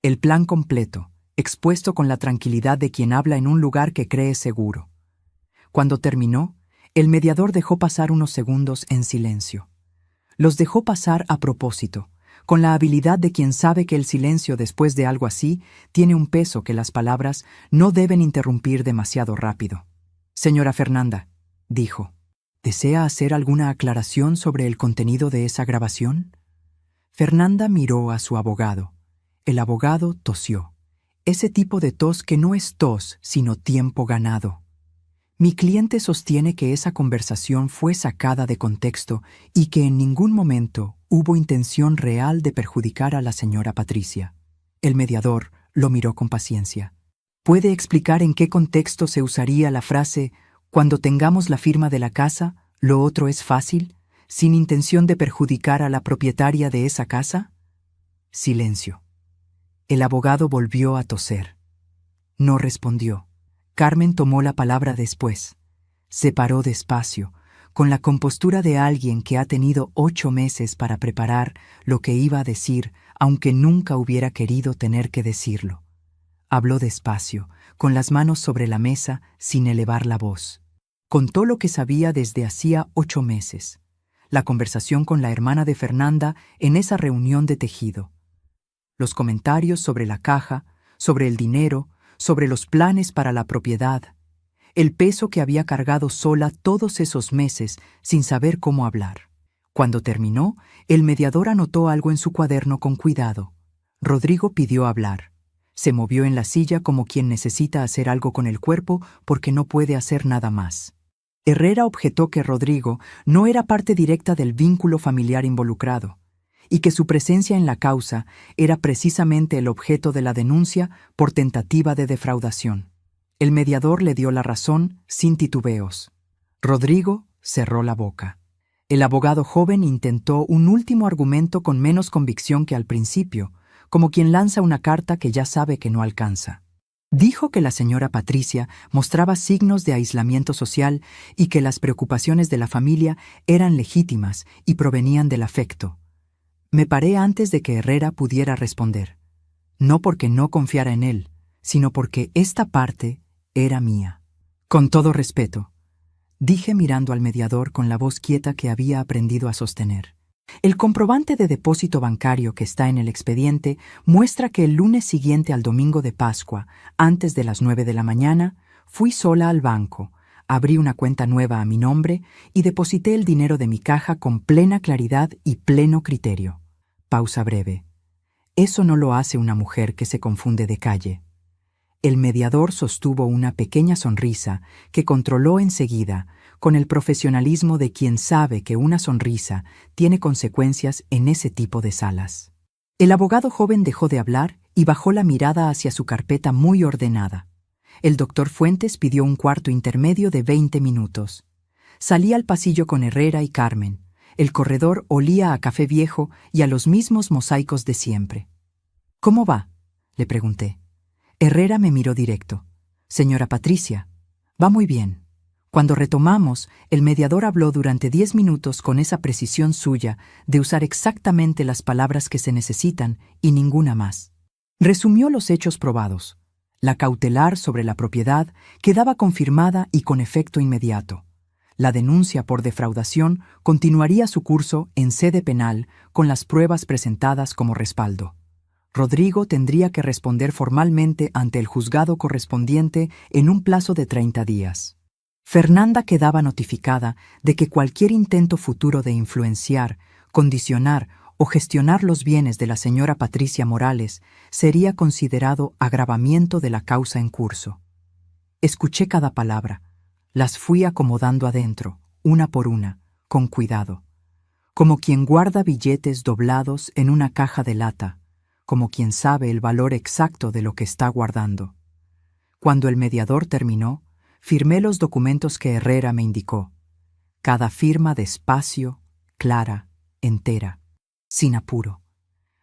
El plan completo, expuesto con la tranquilidad de quien habla en un lugar que cree seguro. Cuando terminó, el mediador dejó pasar unos segundos en silencio. Los dejó pasar a propósito, con la habilidad de quien sabe que el silencio después de algo así tiene un peso que las palabras no deben interrumpir demasiado rápido. Señora Fernanda, dijo, ¿desea hacer alguna aclaración sobre el contenido de esa grabación? Fernanda miró a su abogado. El abogado tosió. Ese tipo de tos que no es tos, sino tiempo ganado. Mi cliente sostiene que esa conversación fue sacada de contexto y que en ningún momento hubo intención real de perjudicar a la señora Patricia. El mediador lo miró con paciencia. ¿Puede explicar en qué contexto se usaría la frase «cuando tengamos la firma de la casa, lo otro es fácil», sin intención de perjudicar a la propietaria de esa casa? Silencio. El abogado volvió a toser. No respondió. Carmen tomó la palabra después. Se paró despacio, con la compostura de alguien que ha tenido 8 meses para preparar lo que iba a decir, aunque nunca hubiera querido tener que decirlo. Habló despacio, con las manos sobre la mesa, sin elevar la voz. Contó lo que sabía desde hacía 8 meses. La conversación con la hermana de Fernanda en esa reunión de tejido. Los comentarios sobre la caja, sobre el dinero, sobre los planes para la propiedad, el peso que había cargado sola todos esos meses sin saber cómo hablar. Cuando terminó, el mediador anotó algo en su cuaderno con cuidado. Rodrigo pidió hablar. Se movió en la silla como quien necesita hacer algo con el cuerpo porque no puede hacer nada más. Herrera objetó que Rodrigo no era parte directa del vínculo familiar involucrado, y que su presencia en la causa era precisamente el objeto de la denuncia por tentativa de defraudación. El mediador le dio la razón sin titubeos. Rodrigo cerró la boca. El abogado joven intentó un último argumento con menos convicción que al principio, como quien lanza una carta que ya sabe que no alcanza. Dijo que la señora Patricia mostraba signos de aislamiento social y que las preocupaciones de la familia eran legítimas y provenían del afecto. Me paré antes de que Herrera pudiera responder. No porque no confiara en él, sino porque esta parte era mía. Con todo respeto, dije mirando al mediador con la voz quieta que había aprendido a sostener. El comprobante de depósito bancario que está en el expediente muestra que el lunes siguiente al domingo de Pascua, antes de las 9 de la mañana, fui sola al banco, abrí una cuenta nueva a mi nombre y deposité el dinero de mi caja con plena claridad y pleno criterio. Pausa breve. Eso no lo hace una mujer que se confunde de calle. El mediador sostuvo una pequeña sonrisa que controló enseguida, con el profesionalismo de quien sabe que una sonrisa tiene consecuencias en ese tipo de salas. El abogado joven dejó de hablar y bajó la mirada hacia su carpeta muy ordenada. El doctor Fuentes pidió un cuarto intermedio de 20 minutos. Salí al pasillo con Herrera y Carmen. El corredor olía a café viejo y a los mismos mosaicos de siempre. «¿Cómo va?», le pregunté. Herrera me miró directo. «Señora Patricia, va muy bien». Cuando retomamos, el mediador habló durante 10 minutos con esa precisión suya de usar exactamente las palabras que se necesitan y ninguna más. Resumió los hechos probados. La cautelar sobre la propiedad quedaba confirmada y con efecto inmediato. La denuncia por defraudación continuaría su curso en sede penal con las pruebas presentadas como respaldo. Rodrigo tendría que responder formalmente ante el juzgado correspondiente en un plazo de 30 días. Fernanda quedaba notificada de que cualquier intento futuro de influenciar, condicionar o gestionar los bienes de la señora Patricia Morales sería considerado agravamiento de la causa en curso. Escuché cada palabra. Las fui acomodando adentro, una por una, con cuidado. Como quien guarda billetes doblados en una caja de lata, como quien sabe el valor exacto de lo que está guardando. Cuando el mediador terminó, firmé los documentos que Herrera me indicó. Cada firma despacio, clara, entera, sin apuro.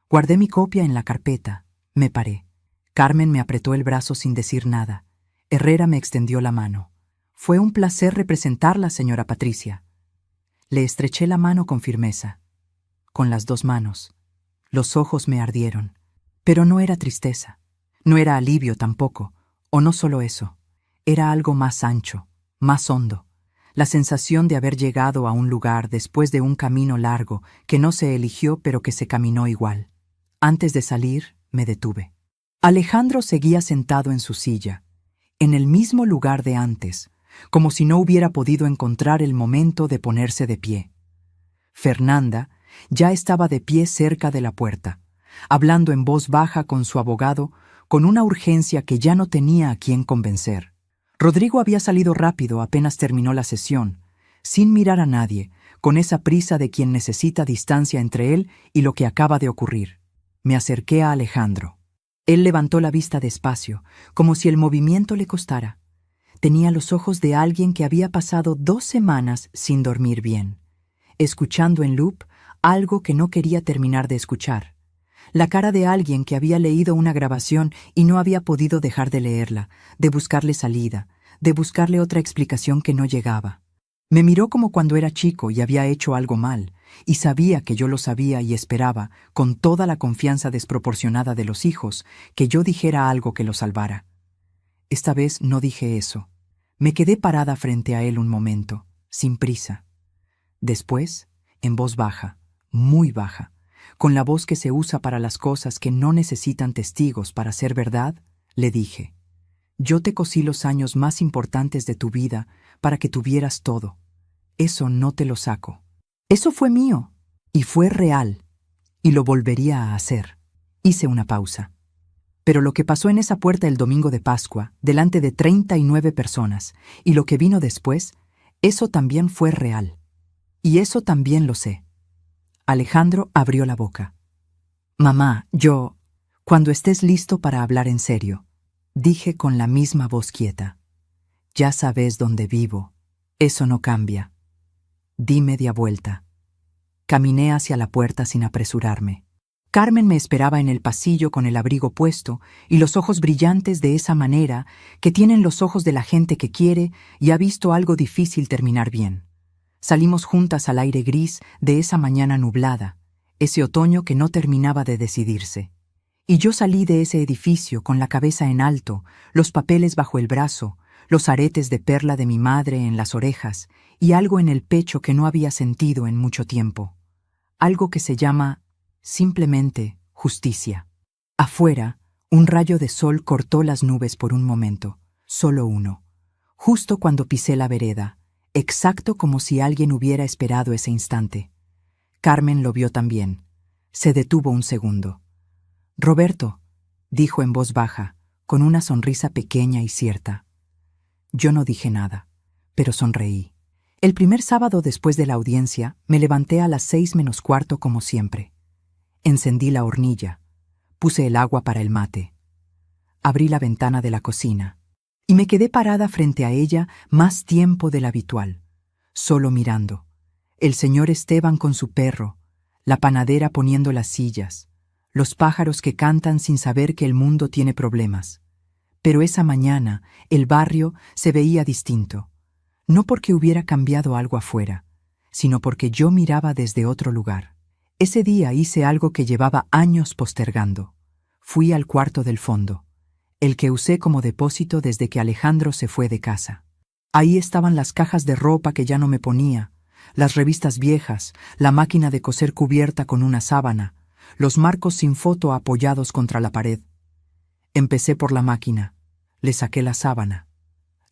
Guardé mi copia en la carpeta, me paré. Carmen me apretó el brazo sin decir nada. Herrera me extendió la mano. «Fue un placer representarla, señora Patricia». Le estreché la mano con firmeza, con las 2 manos. Los ojos me ardieron, pero no era tristeza, no era alivio tampoco, o no solo eso, era algo más ancho, más hondo, la sensación de haber llegado a un lugar después de un camino largo que no se eligió pero que se caminó igual. Antes de salir, me detuve. Alejandro seguía sentado en su silla, en el mismo lugar de antes, como si no hubiera podido encontrar el momento de ponerse de pie. Fernanda ya estaba de pie cerca de la puerta, hablando en voz baja con su abogado, con una urgencia que ya no tenía a quién convencer. Rodrigo había salido rápido apenas terminó la sesión, sin mirar a nadie, con esa prisa de quien necesita distancia entre él y lo que acaba de ocurrir. Me acerqué a Alejandro. Él levantó la vista despacio, como si el movimiento le costara. Tenía los ojos de alguien que había pasado 2 semanas sin dormir bien, escuchando en loop algo que no quería terminar de escuchar. La cara de alguien que había leído una grabación y no había podido dejar de leerla, de buscarle salida, de buscarle otra explicación que no llegaba. Me miró como cuando era chico y había hecho algo mal, y sabía que yo lo sabía y esperaba, con toda la confianza desproporcionada de los hijos, que yo dijera algo que lo salvara. Esta vez no dije eso. Me quedé parada frente a él un momento, sin prisa. Después, en voz baja, muy baja, Con la voz que se usa para las cosas que no necesitan testigos para ser verdad, le dije: yo te cosí los años más importantes de tu vida para que tuvieras todo. Eso no te lo saco. Eso fue mío, y fue real, y lo volvería a hacer. Hice una pausa. Pero lo que pasó en esa puerta el domingo de Pascua, delante de 39 personas, y lo que vino después, eso también fue real. Y eso también lo sé. Alejandro abrió la boca. Mamá, cuando estés listo para hablar en serio, dije con la misma voz quieta. Ya sabes dónde vivo. Eso no cambia. Di media vuelta. Caminé hacia la puerta sin apresurarme. Carmen me esperaba en el pasillo con el abrigo puesto y los ojos brillantes de esa manera que tienen los ojos de la gente que quiere y ha visto algo difícil terminar bien. Salimos juntas al aire gris de esa mañana nublada, ese otoño que no terminaba de decidirse. Y yo salí de ese edificio con la cabeza en alto, los papeles bajo el brazo, los aretes de perla de mi madre en las orejas y algo en el pecho que no había sentido en mucho tiempo. Algo que se llama simplemente justicia. Afuera, un rayo de sol cortó las nubes por un momento, solo uno, justo cuando pisé la vereda, exacto como si alguien hubiera esperado ese instante. Carmen lo vio también. Se detuvo un segundo. «Roberto», dijo en voz baja, con una sonrisa pequeña y cierta. Yo no dije nada, pero sonreí. El primer sábado después de la audiencia, me levanté a las 6:45 como siempre. Encendí la hornilla, puse el agua para el mate. Abrí la ventana de la cocina y me quedé parada frente a ella más tiempo del habitual, solo mirando. El señor Esteban con su perro, la panadera poniendo las sillas, los pájaros que cantan sin saber que el mundo tiene problemas. Pero esa mañana el barrio se veía distinto, no porque hubiera cambiado algo afuera, sino porque yo miraba desde otro lugar. Ese día hice algo que llevaba años postergando. Fui al cuarto del fondo, el que usé como depósito desde que Alejandro se fue de casa. Ahí estaban las cajas de ropa que ya no me ponía, las revistas viejas, la máquina de coser cubierta con una sábana, los marcos sin foto apoyados contra la pared. Empecé por la máquina, le saqué la sábana,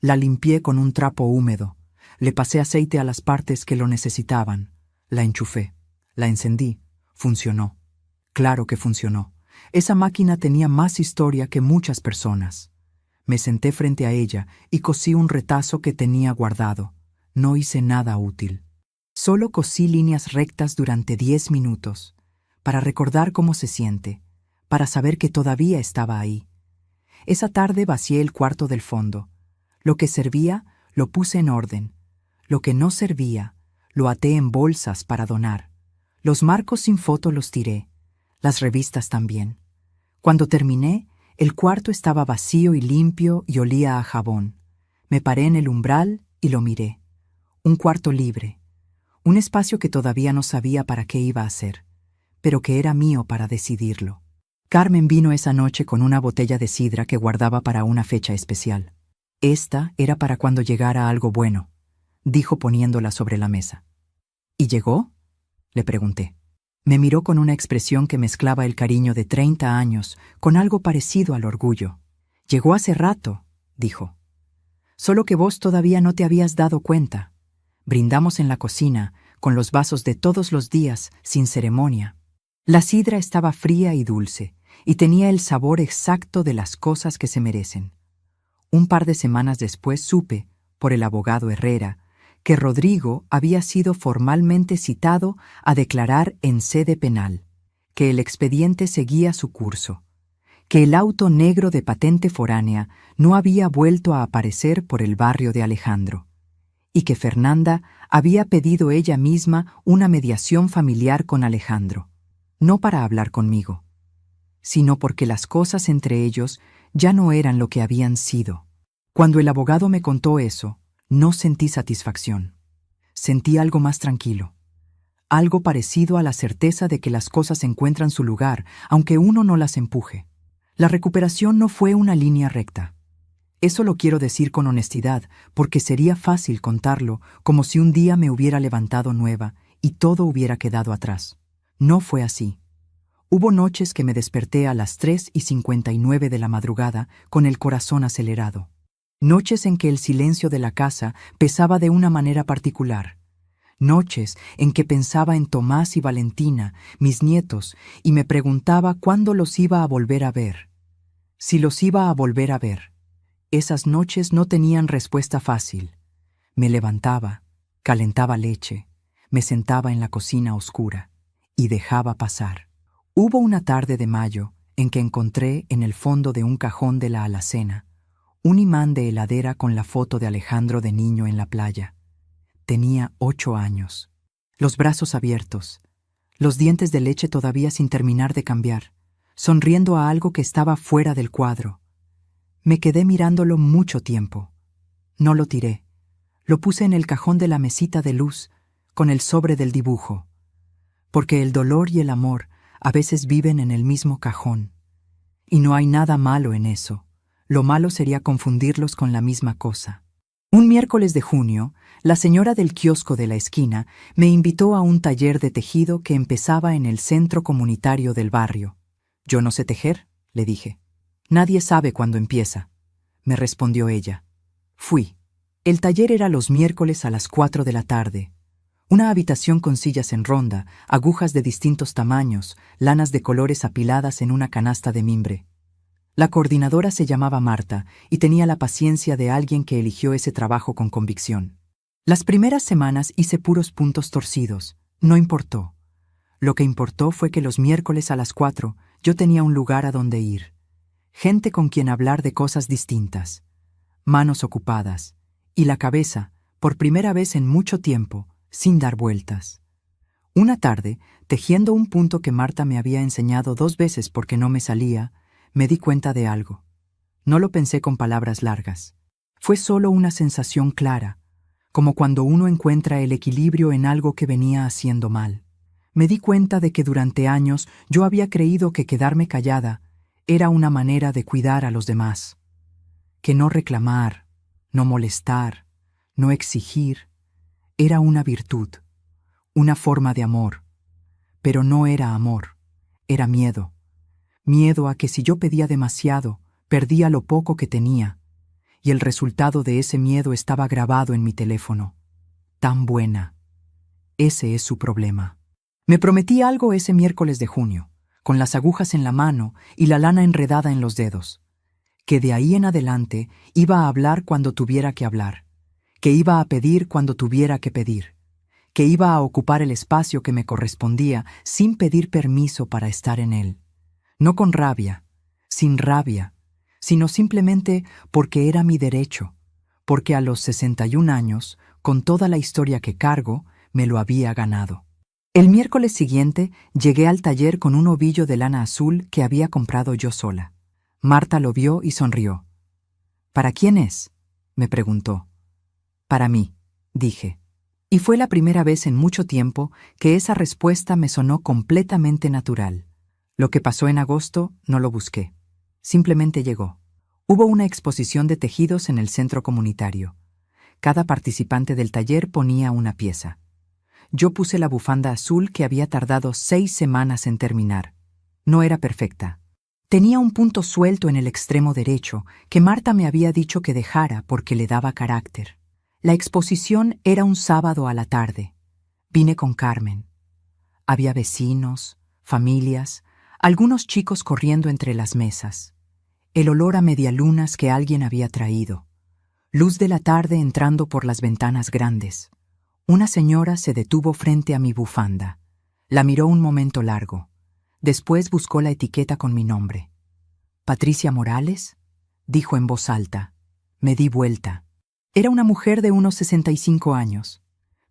la limpié con un trapo húmedo, le pasé aceite a las partes que lo necesitaban, la enchufé. La encendí. Funcionó. Claro que funcionó. Esa máquina tenía más historia que muchas personas. Me senté frente a ella y cosí un retazo que tenía guardado. No hice nada útil. Solo cosí líneas rectas durante 10 minutos, para recordar cómo se siente, para saber que todavía estaba ahí. Esa tarde vacié el cuarto del fondo. Lo que servía, lo puse en orden. Lo que no servía, lo até en bolsas para donar. Los marcos sin foto los tiré, las revistas también. Cuando terminé, el cuarto estaba vacío y limpio y olía a jabón. Me paré en el umbral y lo miré. Un cuarto libre, un espacio que todavía no sabía para qué iba a ser, pero que era mío para decidirlo. Carmen vino esa noche con una botella de sidra que guardaba para una fecha especial. Esta era para cuando llegara algo bueno, dijo poniéndola sobre la mesa. ¿Y llegó?, le pregunté. Me miró con una expresión que mezclaba el cariño de 30 años con algo parecido al orgullo. Llegó hace rato, dijo. Solo que vos todavía no te habías dado cuenta. Brindamos en la cocina, con los vasos de todos los días, sin ceremonia. La sidra estaba fría y dulce, y tenía el sabor exacto de las cosas que se merecen. Un par de semanas después supe, por el abogado Herrera, que Rodrigo había sido formalmente citado a declarar en sede penal, que el expediente seguía su curso, que el auto negro de patente foránea no había vuelto a aparecer por el barrio de Alejandro, y que Fernanda había pedido ella misma una mediación familiar con Alejandro, no para hablar conmigo, sino porque las cosas entre ellos ya no eran lo que habían sido. Cuando el abogado me contó eso, no sentí satisfacción. Sentí algo más tranquilo, algo parecido a la certeza de que las cosas encuentran su lugar, aunque uno no las empuje. La recuperación no fue una línea recta. Eso lo quiero decir con honestidad, porque sería fácil contarlo como si un día me hubiera levantado nueva y todo hubiera quedado atrás. No fue así. Hubo noches que me desperté a las 3:59 de la madrugada con el corazón acelerado. Noches en que el silencio de la casa pesaba de una manera particular. Noches en que pensaba en Tomás y Valentina, mis nietos, y me preguntaba cuándo los iba a volver a ver. Si los iba a volver a ver. Esas noches no tenían respuesta fácil. Me levantaba, calentaba leche, me sentaba en la cocina oscura y dejaba pasar. Hubo una tarde de mayo en que encontré en el fondo de un cajón de la alacena un imán de heladera con la foto de Alejandro de niño en la playa. Tenía 8 años, los brazos abiertos, los dientes de leche todavía sin terminar de cambiar, sonriendo a algo que estaba fuera del cuadro. Me quedé mirándolo mucho tiempo. No lo tiré. Lo puse en el cajón de la mesita de luz, con el sobre del dibujo. Porque el dolor y el amor a veces viven en el mismo cajón. Y no hay nada malo en eso. Lo malo sería confundirlos con la misma cosa. Un miércoles de junio, la señora del kiosco de la esquina me invitó a un taller de tejido que empezaba en el centro comunitario del barrio. «Yo no sé tejer», le dije. «Nadie sabe cuándo empieza», me respondió ella. Fui. El taller era los miércoles a las 4 de la tarde. Una habitación con sillas en ronda, agujas de distintos tamaños, lanas de colores apiladas en una canasta de mimbre. La coordinadora se llamaba Marta y tenía la paciencia de alguien que eligió ese trabajo con convicción. Las primeras semanas hice puros puntos torcidos. No importó. Lo que importó fue que los miércoles a las 4 yo tenía un lugar a donde ir. Gente con quien hablar de cosas distintas. Manos ocupadas. Y la cabeza, por primera vez en mucho tiempo, sin dar vueltas. Una tarde, tejiendo un punto que Marta me había enseñado 2 veces porque no me salía, me di cuenta de algo. No lo pensé con palabras largas. Fue solo una sensación clara, como cuando uno encuentra el equilibrio en algo que venía haciendo mal. Me di cuenta de que durante años yo había creído que quedarme callada era una manera de cuidar a los demás. Que no reclamar, no molestar, no exigir, era una virtud, una forma de amor. Pero no era amor, era miedo. Miedo a que si yo pedía demasiado, perdía lo poco que tenía, y el resultado de ese miedo estaba grabado en mi teléfono. Tan buena. Ese es su problema. Me prometí algo ese miércoles de junio, con las agujas en la mano y la lana enredada en los dedos, que de ahí en adelante iba a hablar cuando tuviera que hablar, que iba a pedir cuando tuviera que pedir, que iba a ocupar el espacio que me correspondía sin pedir permiso para estar en él. No con rabia, sin rabia, sino simplemente porque era mi derecho, porque a los 61 años, con toda la historia que cargo, me lo había ganado. El miércoles siguiente llegué al taller con un ovillo de lana azul que había comprado yo sola. Marta lo vio y sonrió. «¿Para quién es?», me preguntó. «Para mí», dije. Y fue la primera vez en mucho tiempo que esa respuesta me sonó completamente natural. Lo que pasó en agosto no lo busqué. Simplemente llegó. Hubo una exposición de tejidos en el centro comunitario. Cada participante del taller ponía una pieza. Yo puse la bufanda azul que había tardado 6 semanas en terminar. No era perfecta. Tenía un punto suelto en el extremo derecho que Marta me había dicho que dejara porque le daba carácter. La exposición era un sábado a la tarde. Vine con Carmen. Había vecinos, familias, algunos chicos corriendo entre las mesas. El olor a medialunas que alguien había traído. Luz de la tarde entrando por las ventanas grandes. Una señora se detuvo frente a mi bufanda. La miró un momento largo. Después buscó la etiqueta con mi nombre. «¿Patricia Morales?», dijo en voz alta. Me di vuelta. Era una mujer de unos 65 años.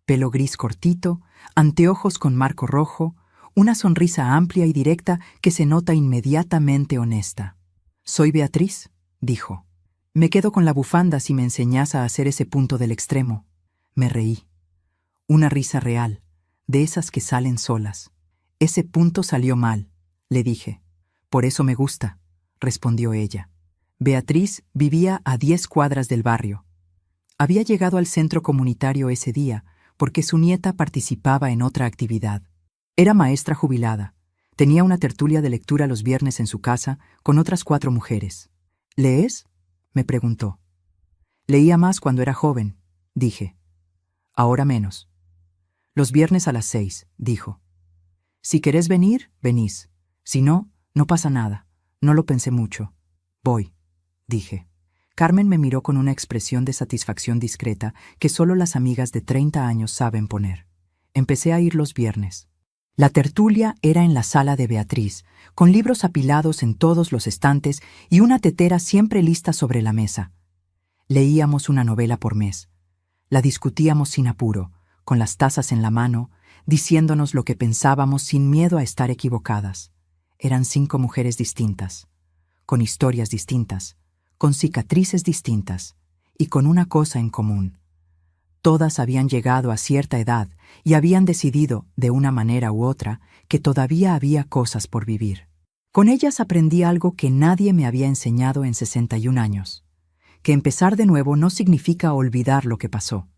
Pelo gris cortito, anteojos con marco rojo, una sonrisa amplia y directa que se nota inmediatamente honesta. «Soy Beatriz», dijo. «Me quedo con la bufanda si me enseñas a hacer ese punto del extremo». Me reí. Una risa real, de esas que salen solas. «Ese punto salió mal», le dije. «Por eso me gusta», respondió ella. Beatriz vivía a 10 cuadras del barrio. Había llegado al centro comunitario ese día porque su nieta participaba en otra actividad. Era maestra jubilada. Tenía una tertulia de lectura los viernes en su casa con otras 4 mujeres. ¿Lees?, me preguntó. Leía más cuando era joven, dije. Ahora menos. Los viernes a las 6, dijo. Si querés venir, venís. Si no, no pasa nada. No lo pensé mucho. Voy, dije. Carmen me miró con una expresión de satisfacción discreta que solo las amigas de 30 años saben poner. Empecé a ir los viernes. La tertulia era en la sala de Beatriz, con libros apilados en todos los estantes y una tetera siempre lista sobre la mesa. Leíamos una novela por mes. La discutíamos sin apuro, con las tazas en la mano, diciéndonos lo que pensábamos sin miedo a estar equivocadas. Eran 5 mujeres distintas, con historias distintas, con cicatrices distintas y con una cosa en común. Todas habían llegado a cierta edad y habían decidido, de una manera u otra, que todavía había cosas por vivir. Con ellas aprendí algo que nadie me había enseñado en 61 años, que empezar de nuevo no significa olvidar lo que pasó.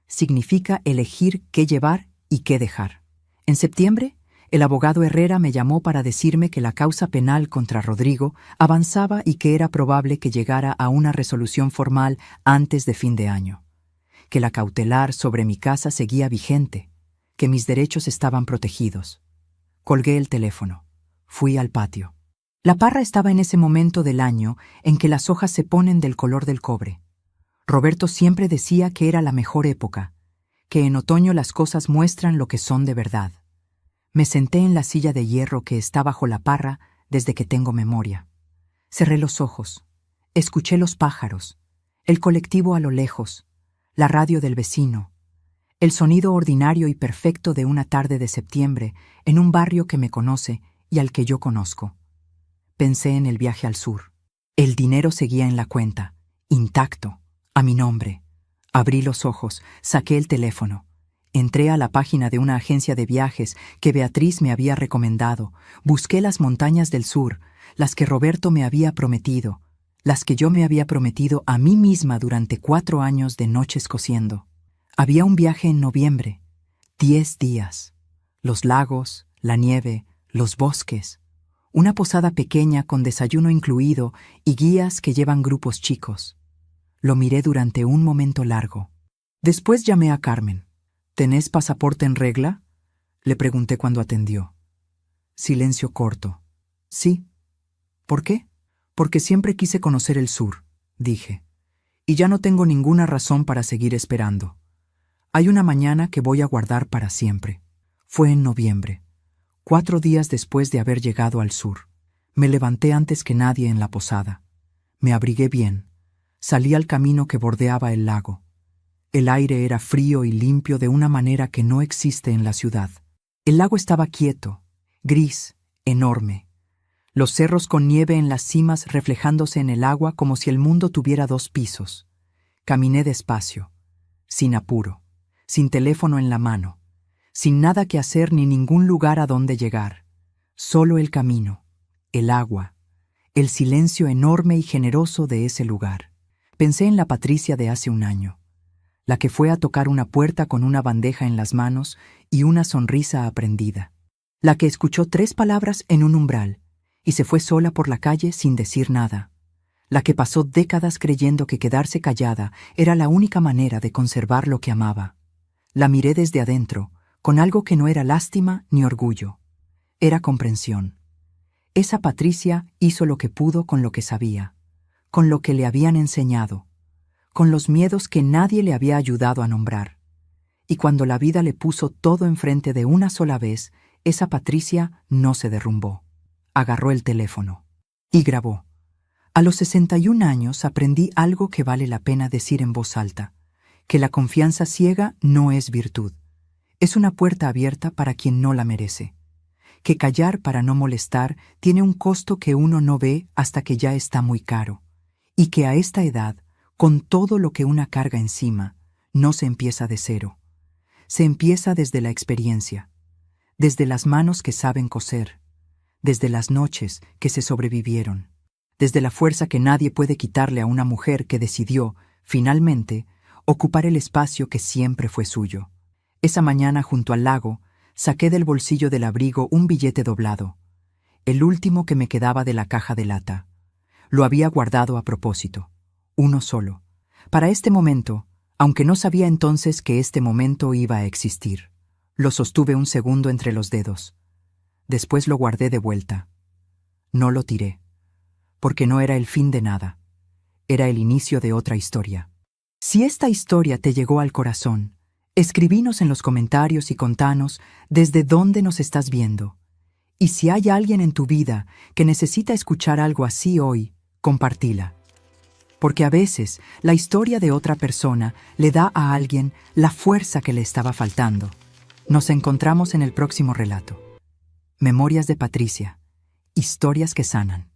Significa elegir qué llevar y qué dejar. En septiembre, el abogado Herrera me llamó para decirme que la causa penal contra Rodrigo avanzaba y que era probable que llegara a una resolución formal antes de fin de año, que la cautelar sobre mi casa seguía vigente, que mis derechos estaban protegidos. Colgué el teléfono. Fui al patio. La parra estaba en ese momento del año en que las hojas se ponen del color del cobre. Roberto siempre decía que era la mejor época, que en otoño las cosas muestran lo que son de verdad. Me senté en la silla de hierro que está bajo la parra desde que tengo memoria. Cerré los ojos. Escuché los pájaros, el colectivo a lo lejos, la radio del vecino, el sonido ordinario y perfecto de una tarde de septiembre en un barrio que me conoce y al que yo conozco. Pensé en el viaje al sur. El dinero seguía en la cuenta, intacto, a mi nombre. Abrí los ojos, saqué el teléfono. Entré a la página de una agencia de viajes que Beatriz me había recomendado. Busqué las montañas del sur, las que Roberto me había prometido, las que yo me había prometido a mí misma durante 4 años de noches cosiendo. Había un viaje en noviembre, 10 días. Los lagos, la nieve, los bosques. Una posada pequeña con desayuno incluido y guías que llevan grupos chicos. Lo miré durante un momento largo. Después llamé a Carmen. ¿Tenés pasaporte en regla?, le pregunté cuando atendió. Silencio corto. Sí. ¿Por qué? Porque siempre quise conocer el sur, dije. Y ya no tengo ninguna razón para seguir esperando. Hay una mañana que voy a guardar para siempre. Fue en noviembre, 4 días después de haber llegado al sur. Me levanté antes que nadie en la posada. Me abrigué bien. Salí al camino que bordeaba el lago. El aire era frío y limpio de una manera que no existe en la ciudad. El lago estaba quieto, gris, enorme. Los cerros con nieve en las cimas reflejándose en el agua como si el mundo tuviera 2 pisos. Caminé despacio, sin apuro, sin teléfono en la mano, sin nada que hacer ni ningún lugar a donde llegar. Solo el camino, el agua, el silencio enorme y generoso de ese lugar. Pensé en la Patricia de hace un año, la que fue a tocar una puerta con una bandeja en las manos y una sonrisa aprendida, la que escuchó 3 palabras en un umbral y se fue sola por la calle sin decir nada, la que pasó décadas creyendo que quedarse callada era la única manera de conservar lo que amaba. La miré desde adentro, con algo que no era lástima ni orgullo, era comprensión. Esa Patricia hizo lo que pudo con lo que sabía, con lo que le habían enseñado, con los miedos que nadie le había ayudado a nombrar. Y cuando la vida le puso todo enfrente de una sola vez, esa Patricia no se derrumbó. Agarró el teléfono y grabó. A los 61 años aprendí algo que vale la pena decir en voz alta, que la confianza ciega no es virtud. Es una puerta abierta para quien no la merece. Que callar para no molestar tiene un costo que uno no ve hasta que ya está muy caro. Y que a esta edad, con todo lo que una carga encima, no se empieza de cero. Se empieza desde la experiencia, desde las manos que saben coser, desde las noches que se sobrevivieron, desde la fuerza que nadie puede quitarle a una mujer que decidió, finalmente, ocupar el espacio que siempre fue suyo. Esa mañana junto al lago, saqué del bolsillo del abrigo un billete doblado, el último que me quedaba de la caja de lata. Lo había guardado a propósito, uno solo, para este momento, aunque no sabía entonces que este momento iba a existir. Lo sostuve un segundo entre los dedos. Después lo guardé de vuelta. No lo tiré, porque no era el fin de nada. Era el inicio de otra historia. Si esta historia te llegó al corazón, escribínos en los comentarios y contanos desde dónde nos estás viendo. Y si hay alguien en tu vida que necesita escuchar algo así hoy, compartila. Porque a veces la historia de otra persona le da a alguien la fuerza que le estaba faltando. Nos encontramos en el próximo relato. Memorias de Patricia. Historias que sanan.